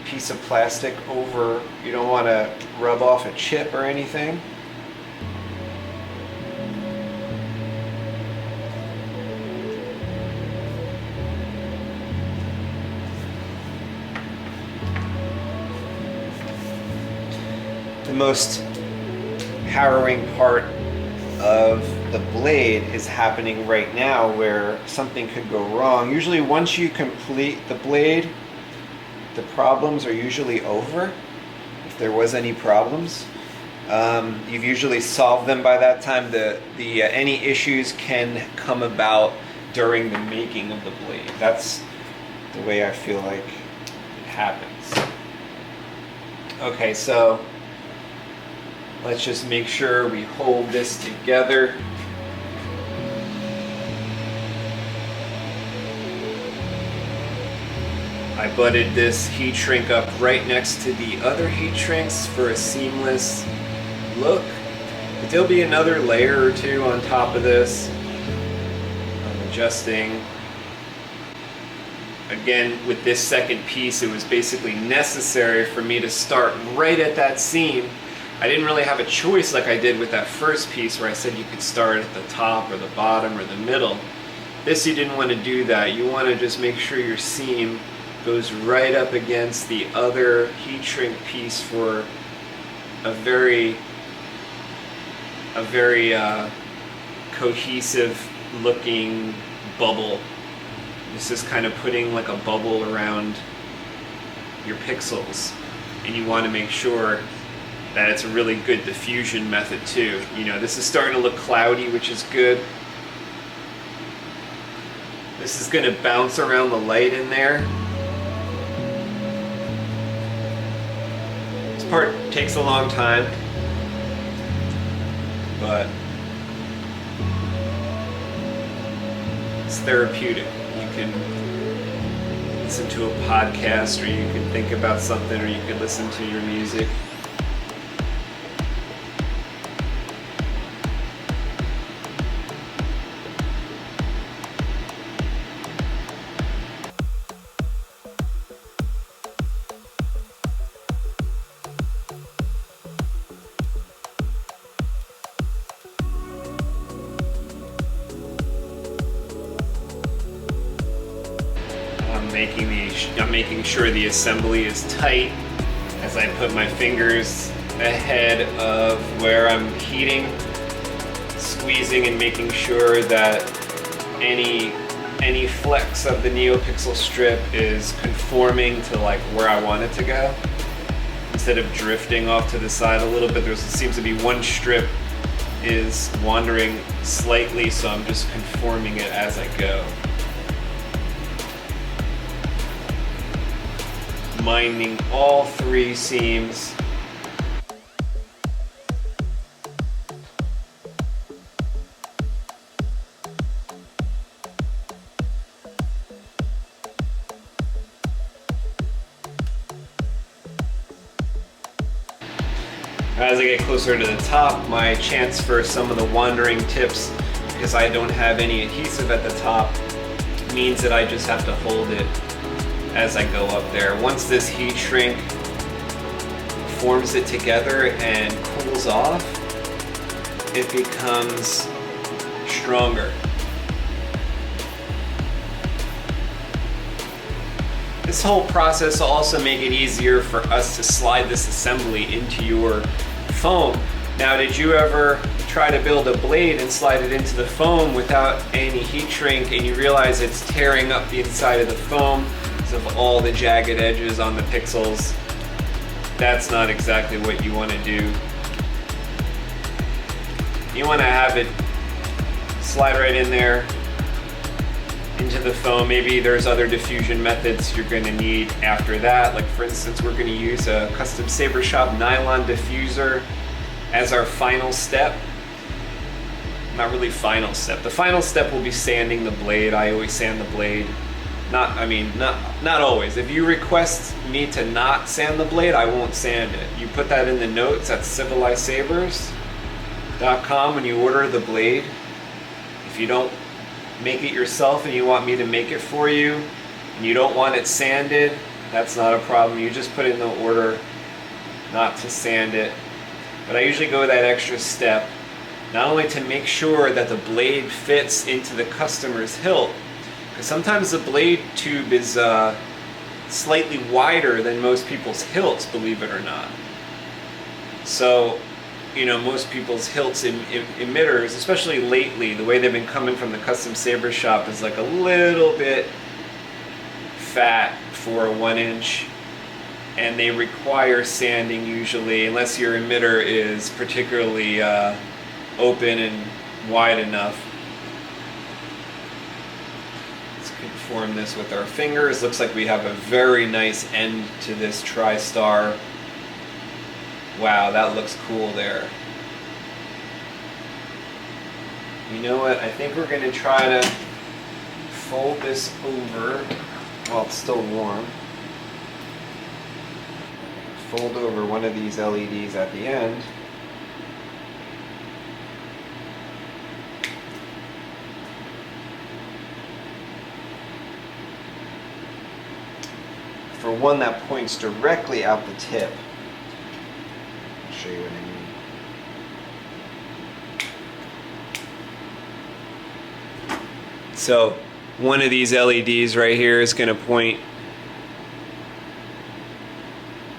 piece of plastic over. You don't want to rub off a chip or anything. The most harrowing part of the blade is happening right now, where something could go wrong. Usually once you complete the blade, the problems are usually over. If there was any problems, you've usually solved them by that time. Any issues can come about during the making of the blade. That's the way I feel like it happens. Okay, so let's just make sure we hold this together. I butted this heat shrink up right next to the other heat shrinks for a seamless look. But there'll be another layer or two on top of this. I'm adjusting again, with this second piece, it was basically necessary for me to start right at that seam. I didn't really have a choice like I did with that first piece where I said you could start at the top or the bottom or the middle. This, you didn't want to do that. You want to just make sure your seam goes right up against the other heat shrink piece for a very cohesive looking bubble. This is kind of putting like a bubble around your pixels, and you want to make sure that it's a really good diffusion method too. You know, this is starting to look cloudy, which is good. This is going to bounce around the light in there. This part takes a long time, but it's therapeutic. You can listen to a podcast, or you can think about something, or you can listen to your music. I'm making sure the assembly is tight as I put my fingers ahead of where I'm heating, squeezing and making sure that any flex of the Neopixel strip is conforming to like where I want it to go. Instead of drifting off to the side a little bit, there seems to be one strip is wandering slightly, so I'm just conforming it as I go. Minding all three seams. As I get closer to the top, my chance for some of the wandering tips, because I don't have any adhesive at the top, means that I just have to hold it as I go up there. Once this heat shrink forms it together and cools off, it becomes stronger. This whole process will also make it easier for us to slide this assembly into your foam. Now, did you ever try to build a blade and slide it into the foam without any heat shrink, and you realize it's tearing up the inside of the foam of all the jagged edges on the pixels? That's not exactly what you want to do. You want to have it slide right in there into the foam. Maybe there's other diffusion methods you're going to need after that. Like for instance, we're going to use a Custom Saber Shop nylon diffuser as our final step. Not really final step. The final step will be sanding the blade. I always sand the blade. Not always. If you request me to not sand the blade, I won't sand it. You put that in the notes at CivilizedSabers.com when you order the blade. If you don't make it yourself and you want me to make it for you, and you don't want it sanded, that's not a problem. You just put in the order not to sand it. But I usually go that extra step, not only to make sure that the blade fits into the customer's hilt, because sometimes the blade tube is slightly wider than most people's hilts, believe it or not. So, you know, most people's hilts emitters, especially lately, the way they've been coming from the Custom Saber Shop is like a little bit fat for a 1-inch, and they require sanding usually, unless your emitter is particularly open and wide enough. Form this with our fingers. Looks like we have a very nice end to this TRISTAR. Wow, that looks cool there. You know what? I think we're going to try to fold this over while it's still warm. Fold over one of these LEDs at the end. for one that points directly out the tip. I'll show you what I mean. So one of these LEDs right here is going to point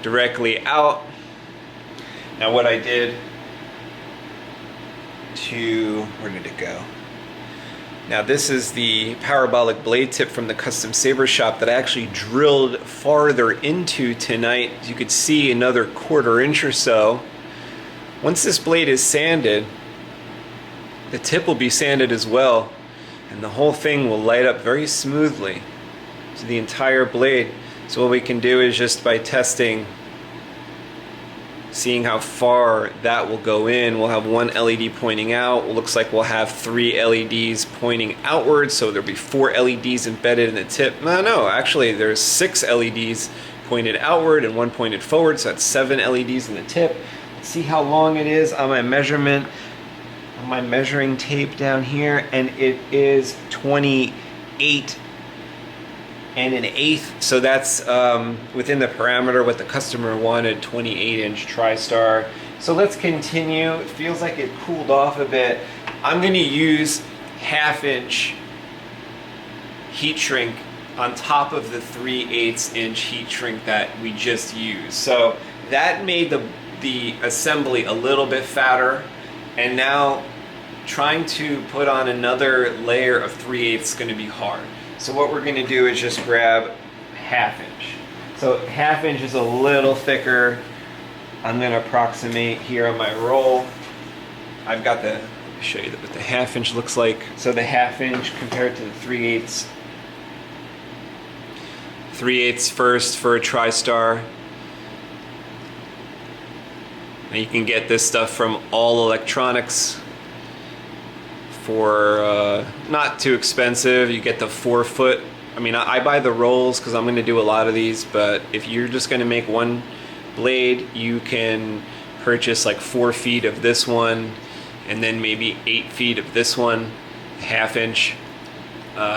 directly out. Now what I did where did it go? Now this is the parabolic blade tip from the Custom Saber Shop that I actually drilled farther into tonight. You could see another 1/4 inch or so. Once this blade is sanded, the tip will be sanded as well, and the whole thing will light up very smoothly to the entire blade. So what we can do is just by testing, seeing how far that will go in, we'll have one LED pointing out. It looks like we'll have 3 LEDs pointing outward, so there'll be 4 LEDs embedded in the tip. No, actually there's 6 LEDs pointed outward and 1 pointed forward, so that's 7 LEDs in the tip. See how long it is on my measurement, on my measuring tape down here, and it is 28 1/8, so that's within the parameter what the customer wanted, 28-inch TRISTAR. So let's continue. It feels like it cooled off a bit. I'm going to use 1/2-inch heat shrink on top of the 3/8-inch heat shrink that we just used. So that made the assembly a little bit fatter, and now trying to put on another layer of 3/8 is going to be hard. So what we're going to do is just grab 1/2-inch. So 1/2-inch is a little thicker. I'm going to approximate here on my roll. I've got let me show you what the 1/2-inch looks like. So the 1/2-inch compared to the 3/8. 3/8 first for a TRISTAR. And you can get this stuff from All Electronics for not too expensive. You get the 4-foot. I mean, I buy the rolls because I'm going to do a lot of these, but if you're just going to make one blade, you can purchase like 4 feet of this one and then maybe 8 feet of this one, 1/2-inch,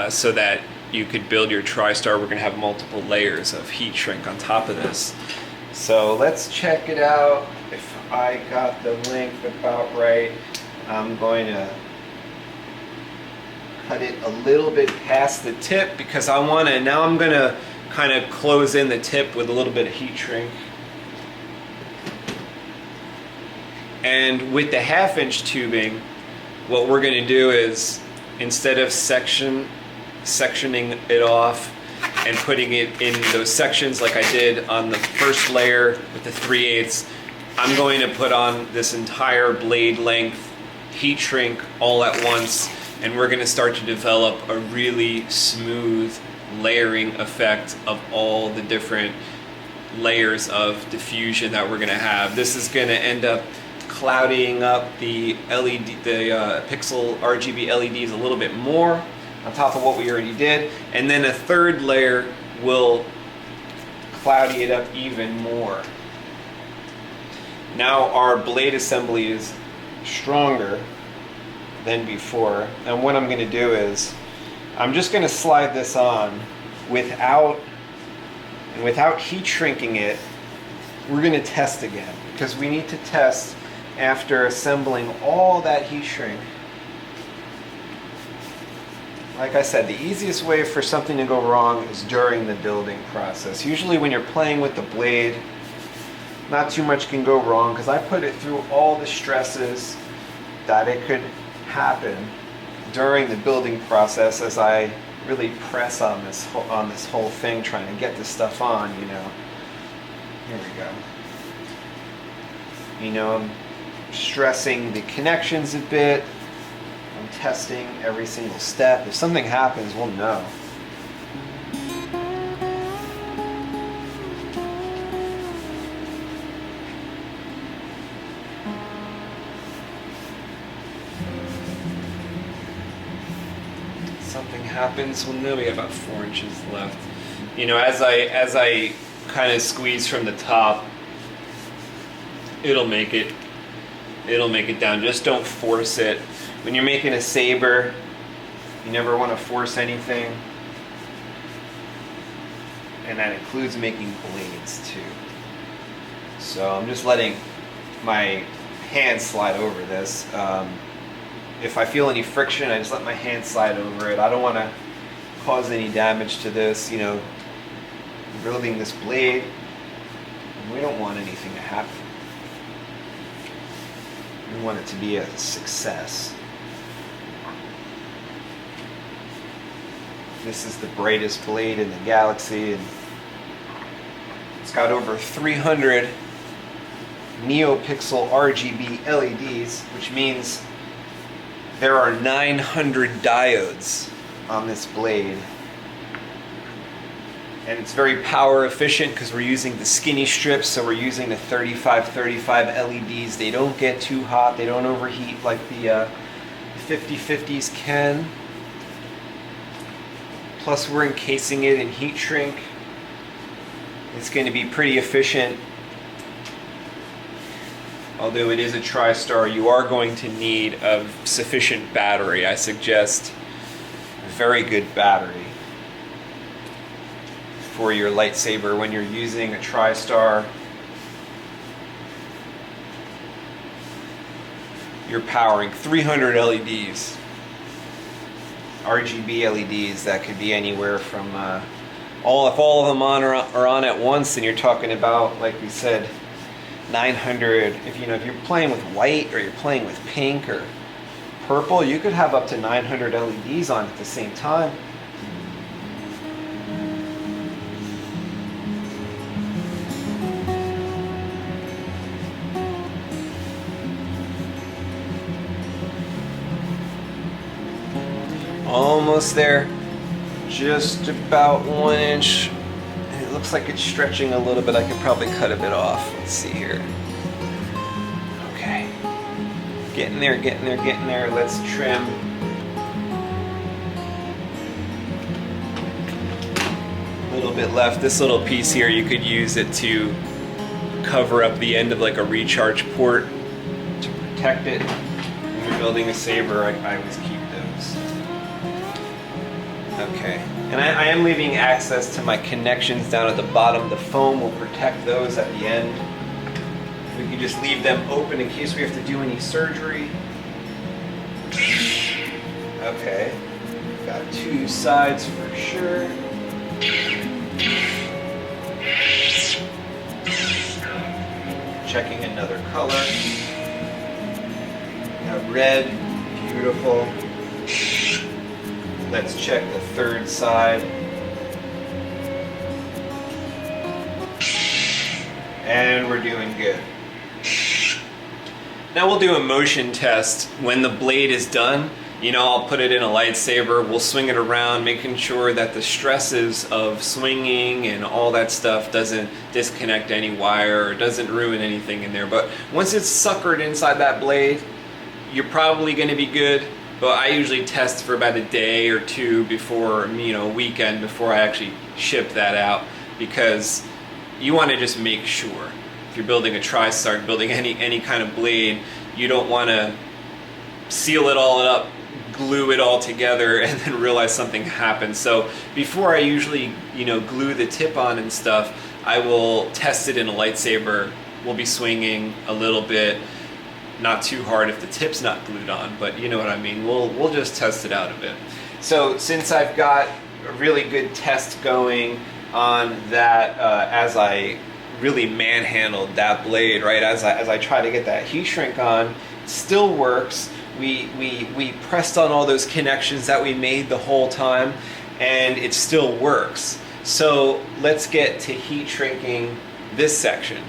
so that you could build your TRISTAR. We're going to have multiple layers of heat shrink on top of this. So let's check it out. If I got the length about right, I'm going to cut it a little bit past the tip because I want to, now I'm going to kind of close in the tip with a little bit of heat shrink. And with the 1/2-inch tubing, what we're going to do is, instead of sectioning it off and putting it in those sections like I did on the first layer with the 3/8, I'm going to put on this entire blade length heat shrink all at once, and we're going to start to develop a really smooth layering effect of all the different layers of diffusion that we're going to have. This is going to end up clouding up the pixel RGB LEDs a little bit more on top of what we already did, and then a 3rd layer will cloudy it up even more. Now our blade assembly is stronger than before, and what I'm going to do is I'm just going to slide this on without heat shrinking it. We're going to test again because we need to test after assembling all that heat shrink. Like I said, the easiest way for something to go wrong is during the building process. Usually when you're playing with the blade, not too much can go wrong because I put it through all the stresses that it could happen during the building process as I really press on this whole thing, trying to get this stuff on, you know. Here we go. You know, I'm stressing the connections a bit. I'm testing every single step. If something happens, we'll know. Something happens, we'll know. We have about 4 inches left. You know, as I kind of squeeze from the top, it'll make it down. Just don't force it. When you're making a saber, you never want to force anything. and that includes making blades too. So I'm just letting my hand slide over this. If I feel any friction, I just let my hand slide over it. I don't want to cause any damage to this, you know, building this blade. We don't want anything to happen. We want it to be a success. This is the brightest blade in the galaxy, and it's got over 300 Neopixel RGB LEDs, which means there are 900 diodes on this blade. And it's very power efficient because we're using the skinny strips, so we're using the 3535 LEDs. They don't get too hot, they don't overheat like the 5050s can. Plus we're encasing it in heat shrink. It's going to be pretty efficient. Although it is a TRISTAR, you are going to need a sufficient battery. I suggest a very good battery for your lightsaber when you're using a TRISTAR. You're powering 300 LEDs, RGB LEDs that could be anywhere from if all of them are on at once, then you're talking about, like we said, 900. If you're playing with white or you're playing with pink or purple, you could have up to 900 LEDs on at the same time. Almost there, just about 1 inch. It looks like it's stretching a little bit. I could probably cut a bit off. Let's see here. Okay, getting there, getting there, getting there. Let's trim. A little bit left. This little piece here, you could use it to cover up the end of like a recharge port to protect it. When you're building a saber, I always keep those. Okay, and I am leaving access to my connections down at the bottom. The foam will protect those at the end. We can just leave them open in case we have to do any surgery. Okay, got two sides for sure. Checking another color. Got red, beautiful. Let's check the third side. And we're doing good. Now we'll do a motion test when the blade is done. You know, I'll put it in a lightsaber, we'll swing it around, making sure that the stresses of swinging and all that stuff doesn't disconnect any wire or doesn't ruin anything in there. But once it's suckered inside that blade, you're probably going to be good. But I usually test for about a day or two before, a weekend before I actually ship that out, because you want to just make sure. If you're building a TRISTAR, building any kind of blade, you don't want to seal it all up, glue it all together, and then realize something happened. So before I usually, glue the tip on and stuff, I will test it in a lightsaber. We'll be swinging a little bit. Not too hard if the tip's not glued on, but you know what I mean. We'll just test it out a bit. So since I've got a really good test going on that, as I really manhandled that blade, right? As I try to get that heat shrink on, it still works. We pressed on all those connections that we made the whole time, and it still works. So let's get to heat shrinking this section.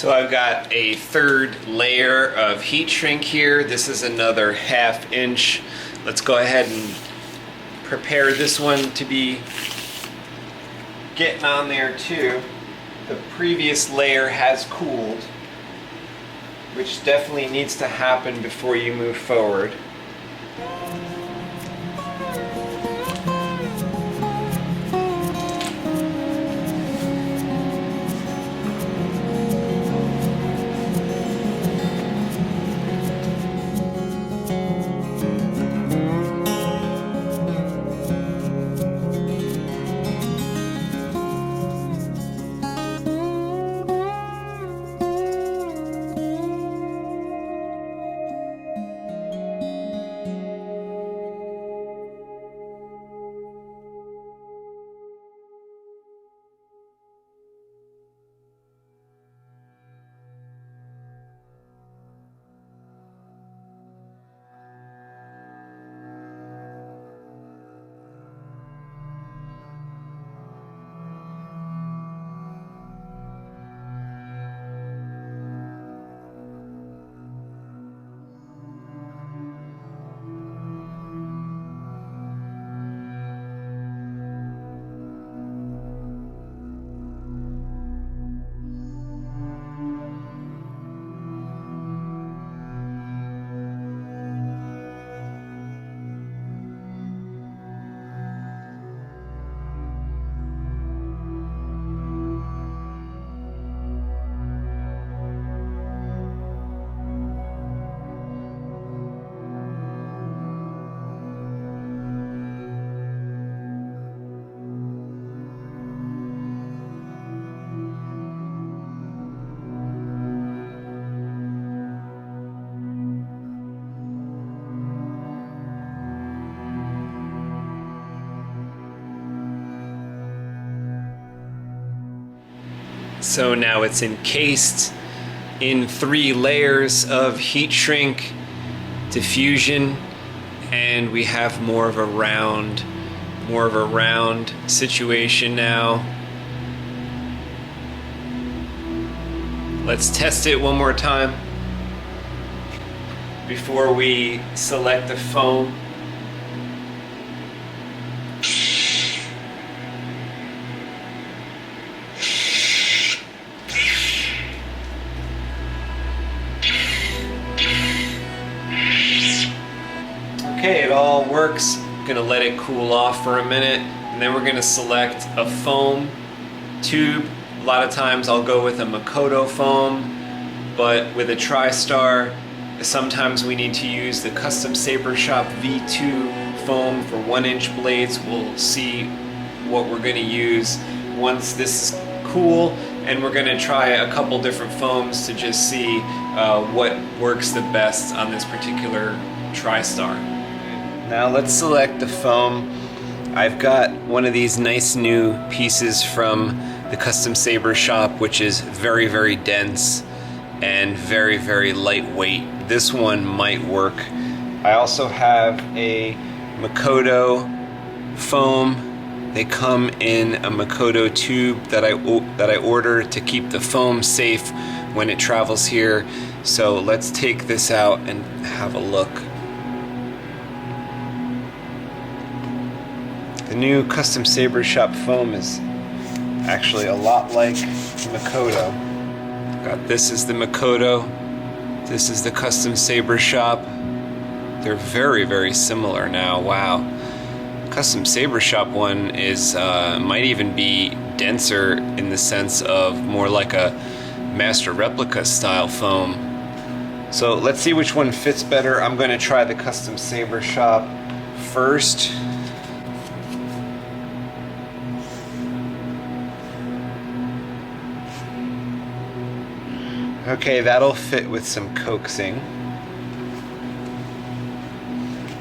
So I've got a third layer of heat shrink here. This is another 1/2 inch. Let's go ahead and prepare this one to be getting on there too. The previous layer has cooled, which definitely needs to happen before you move forward. So now it's encased in 3 layers of heat shrink, diffusion, and we have more of a round situation now. Let's test it one more time before we select the foam. Okay, it all works. I'm gonna let it cool off for a minute, and then we're gonna select a foam tube. A lot of times I'll go with a Makoto foam, but with a TRISTAR, sometimes we need to use the Custom Saber Shop V2 foam for 1-inch blades. We'll see what we're gonna use once this is cool, and we're gonna try a couple different foams to just see what works the best on this particular TRISTAR. Now let's select the foam. I've got one of these nice new pieces from the Custom Saber Shop, which is very, very dense and very, very lightweight. This one might work. I also have a Makoto foam. They come in a Makoto tube that I order to keep the foam safe when it travels here. So let's take this out and have a look. The new Custom Saber Shop foam is actually a lot like Makoto. This is the Makoto. This is the Custom Saber Shop. They're very, very similar now. Wow. Custom Saber Shop one is might even be denser in the sense of more like a master replica style foam. So let's see which one fits better. I'm going to try the Custom Saber Shop first. Okay, that'll fit with some coaxing.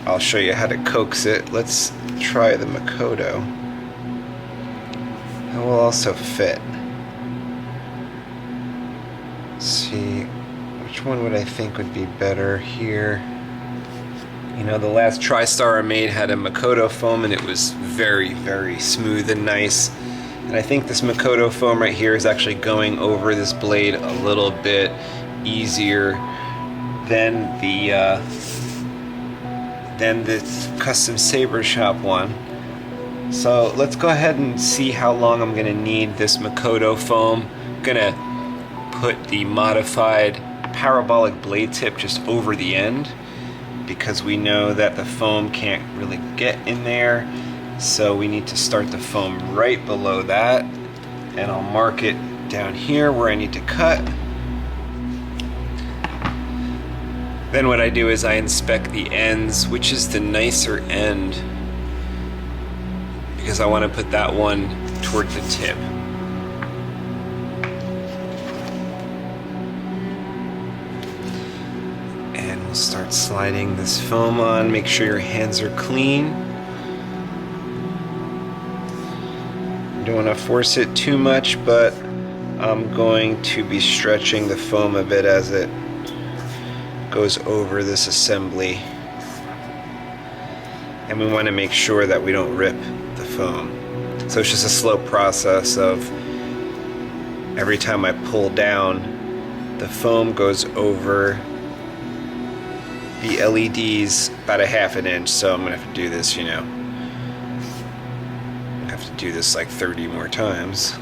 I'll show you how to coax it. Let's try the Makoto. That will also fit. Let's see, which one would I think would be better here? You know, the last TRISTAR I made had a Makoto foam and it was very, very smooth and nice. And I think this Makoto foam right here is actually going over this blade a little bit easier than this Custom Saber Shop one. So let's go ahead and see how long I'm gonna need this Makoto foam. I'm gonna put the modified parabolic blade tip just over the end because we know that the foam can't really get in there. So we need to start the foam right below that, and I'll mark it down here where I need to cut. Then what I do is I inspect the ends, which is the nicer end, because I want to put that one toward the tip. And we'll start sliding this foam on. Make sure your hands are clean. You don't want to force it too much, but I'm going to be stretching the foam a bit as it goes over this assembly. And we want to make sure that we don't rip the foam. So it's just a slow process of every time I pull down, the foam goes over the LEDs about a half an inch. So I'm gonna have to do this, you know, I have to do this like 30 more times.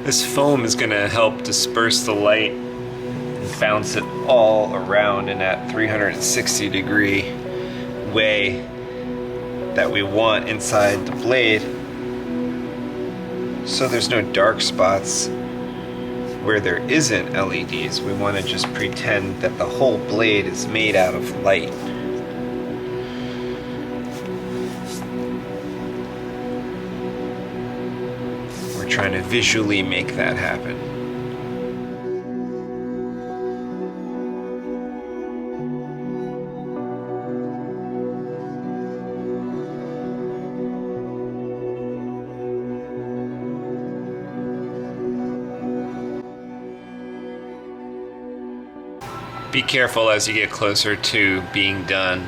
This foam is going to help disperse the light and bounce it all around in that 360-degree way that we want inside the blade, so there's no dark spots where there isn't LEDs. We want to just pretend that the whole blade is made out of light. Trying to visually make that happen. Be careful as you get closer to being done.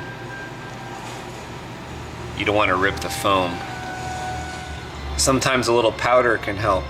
You don't want to rip the foam. Sometimes a little powder can help.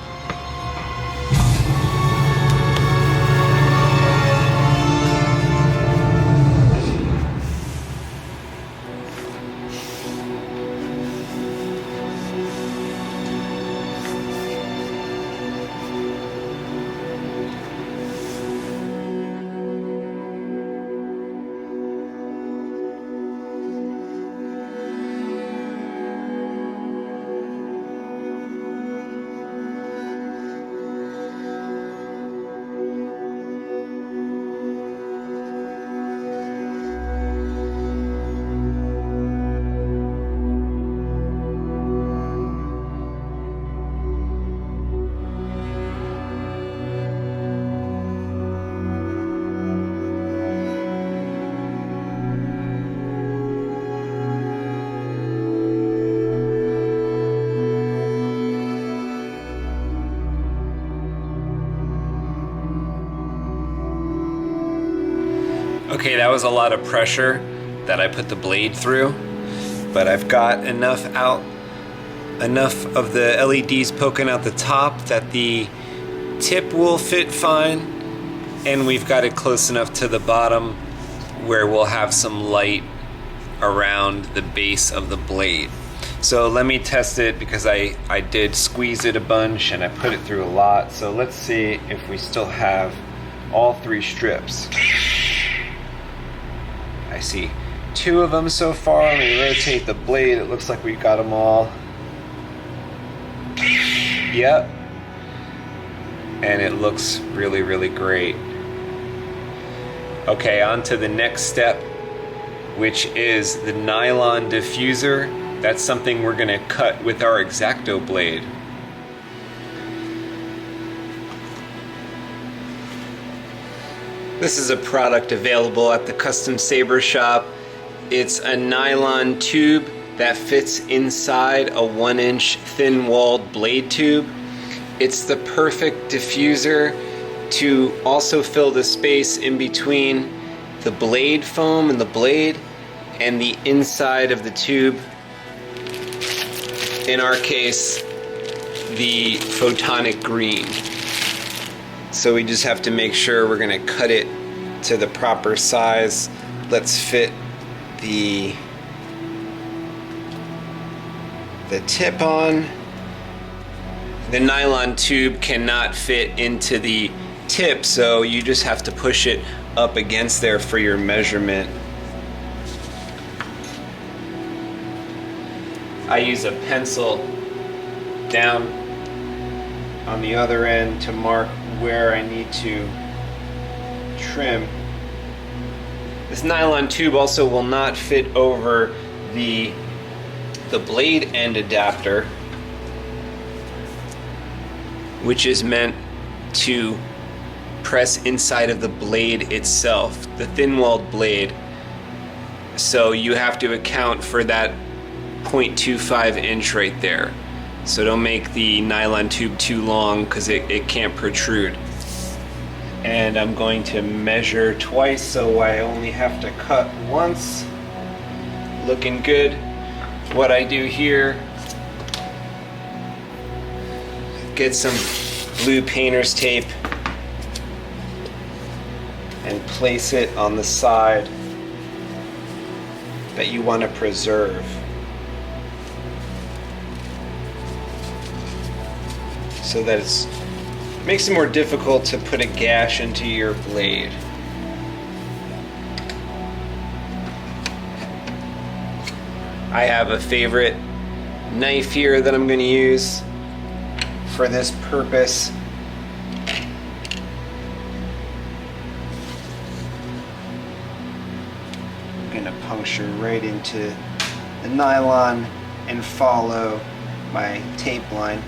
Okay, that was a lot of pressure that I put the blade through, but I've got enough of the LEDs poking out the top that the tip will fit fine, and we've got it close enough to the bottom where we'll have some light around the base of the blade. So let me test it, because I did squeeze it a bunch and I put it through a lot. So let's see if we still have all 3 strips. I see 2 of them so far. Let me rotate the blade. It looks like we got them all. Yep. And it looks really, really great. Okay, on to the next step. which is the nylon diffuser. That's something we're gonna cut with our X-Acto blade. This is a product available at the Custom Saber Shop. It's a nylon tube that fits inside a 1-inch thin-walled blade tube. It's the perfect diffuser to also fill the space in between the blade foam and the blade and the inside of the tube. In our case, the Photonic Green. So we just have to make sure we're going to cut it to the proper size. Let's fit the tip on. The nylon tube cannot fit into the tip, so you just have to push it up against there for your measurement. I use a pencil down on the other end to mark where I need to trim. This nylon tube also will not fit over the blade end adapter, which is meant to press inside of the blade itself, the thin-walled blade. So you have to account for that 0.25 inch right there. So don't make the nylon tube too long because it can't protrude. And I'm going to measure twice, so I only have to cut once. Looking good. What I do here, get some blue painter's tape and place it on the side that you want to preserve. So that it makes it more difficult to put a gash into your blade. I have a favorite knife here that I'm going to use for this purpose. I'm going to puncture right into the nylon and follow my tape line.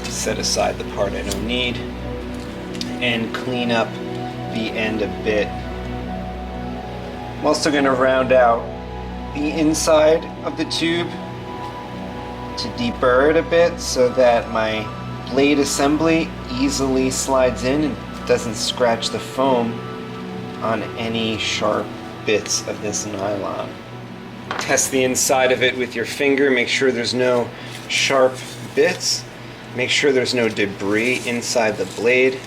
Set aside the part I don't need and clean up the end a bit. I'm also going to round out the inside of the tube to deburr it a bit so that my blade assembly easily slides in and doesn't scratch the foam on any sharp bits of this nylon. Test the inside of it with your finger, make sure there's no sharp bits. Make sure there's no debris inside the blade.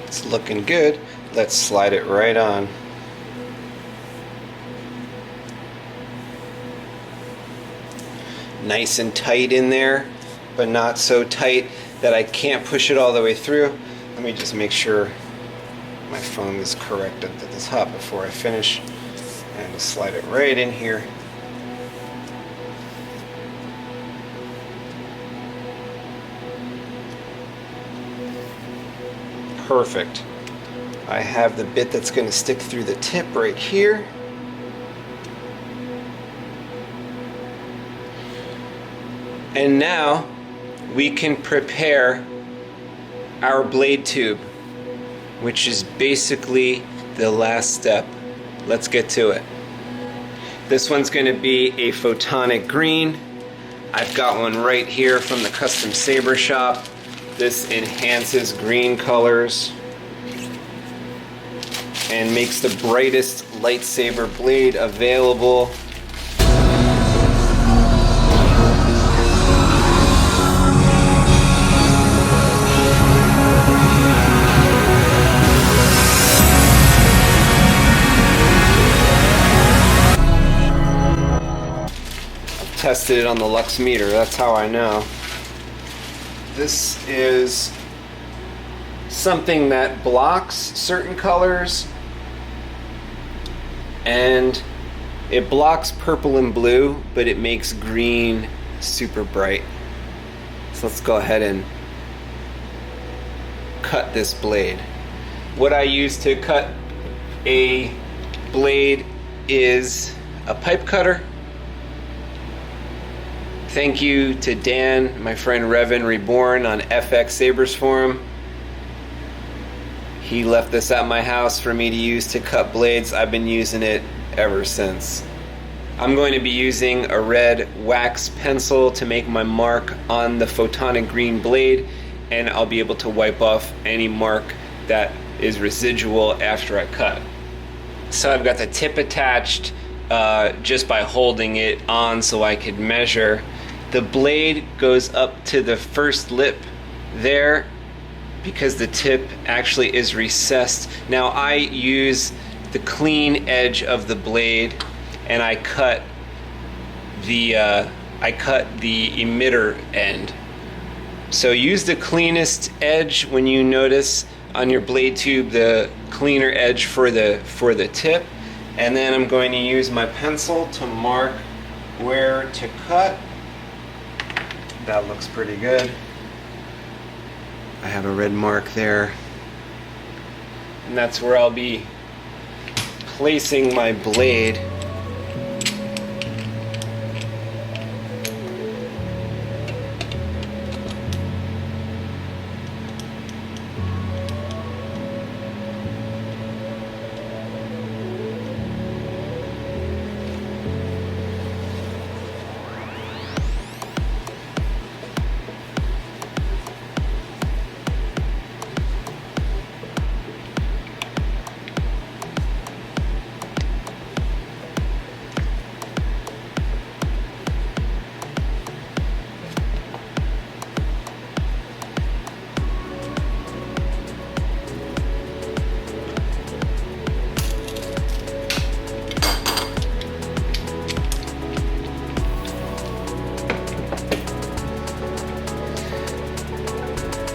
It's looking good. Let's slide it right on. Nice and tight in there, but not so tight that I can't push it all the way through. Let me just make sure my foam is correct at the top before I finish. And just slide it right in here. Perfect. I have the bit that's going to stick through the tip right here. And now we can prepare our blade tube, which is basically the last step. Let's get to it. This one's going to be a Photonic Green. I've got one right here from the Custom Saber Shop. This enhances green colors and makes the brightest lightsaber blade available. Tested it on the lux meter, that's how I know. This is something that blocks certain colors, and it blocks purple and blue, but it makes green super bright. So let's go ahead and cut this blade. What I use to cut a blade is a pipe cutter. Thank you to Dan, my friend Revan Reborn on FX Sabers forum. He left this at my house for me to use to cut blades. I've been using it ever since. I'm going to be using a red wax pencil to make my mark on the Photonic Green blade, and I'll be able to wipe off any mark that is residual after I cut. So I've got the tip attached just by holding it on so I could measure. The blade goes up to the first lip there because the tip actually is recessed. Now I use the clean edge of the blade and I cut the emitter end. So use the cleanest edge when you notice on your blade tube the cleaner edge for the tip, and then I'm going to use my pencil to mark where to cut. That looks pretty good. I have a red mark there, and that's where I'll be placing my blade.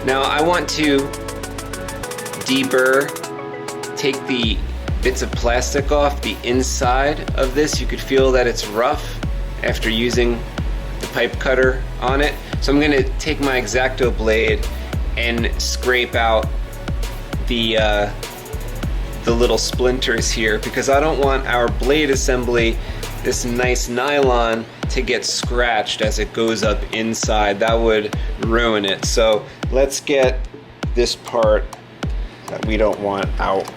Now I want to deburr, take the bits of plastic off the inside of this. You could feel that it's rough after using the pipe cutter on it. So I'm going to take my X-Acto blade and scrape out the little splinters here, because I don't want our blade assembly, this nice nylon, to get scratched as it goes up inside. That would ruin it. So let's get this part that we don't want out.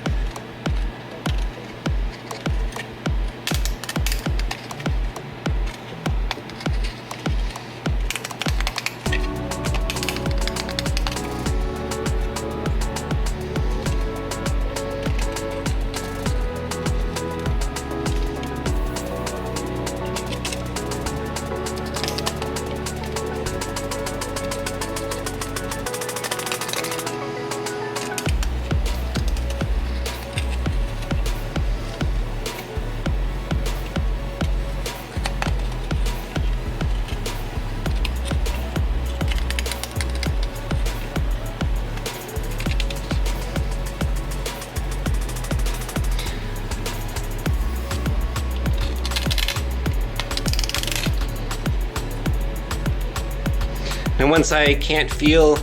And once I can't feel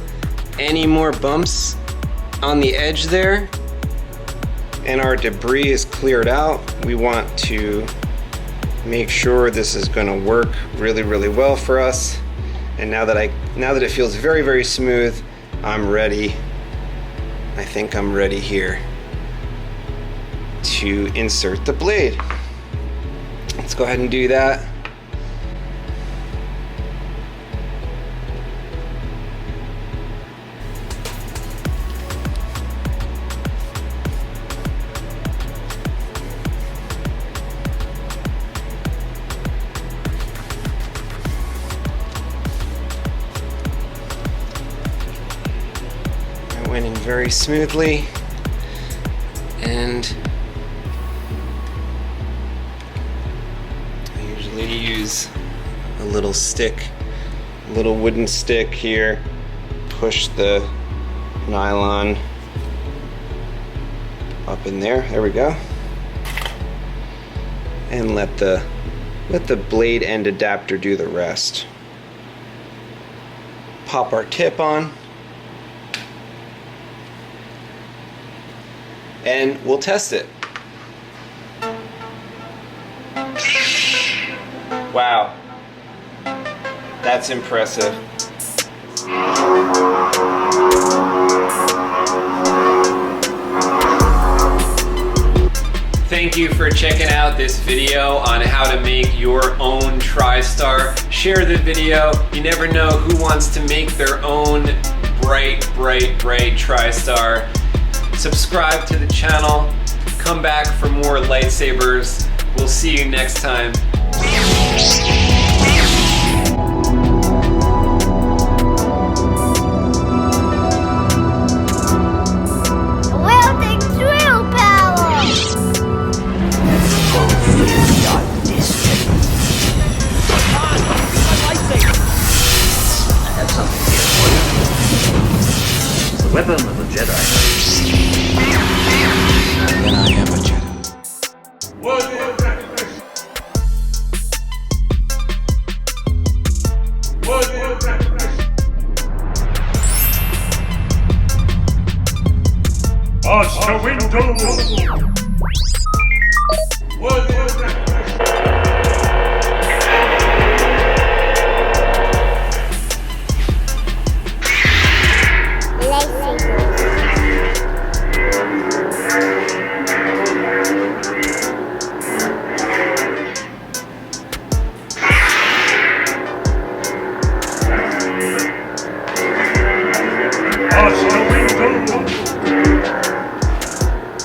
any more bumps on the edge there and our debris is cleared out, we want to make sure this is going to work really, really well for us. And now that it feels very, very smooth, I'm ready. I think I'm ready here to insert the blade. Let's go ahead and do that. Went in very smoothly, and I usually use a little stick, a little wooden stick here, push the nylon up in there. There we go. And let the blade end adapter do the rest. Pop our tip on. And we'll test it. Wow. That's impressive. Thank you for checking out this video on how to make your own TRISTAR. Share the video. You never know who wants to make their own bright TRISTAR. Subscribe to the channel. Come back for more lightsabers. We'll see you next time. Weapon of a Jedi. And I am a Jedi. Past the window!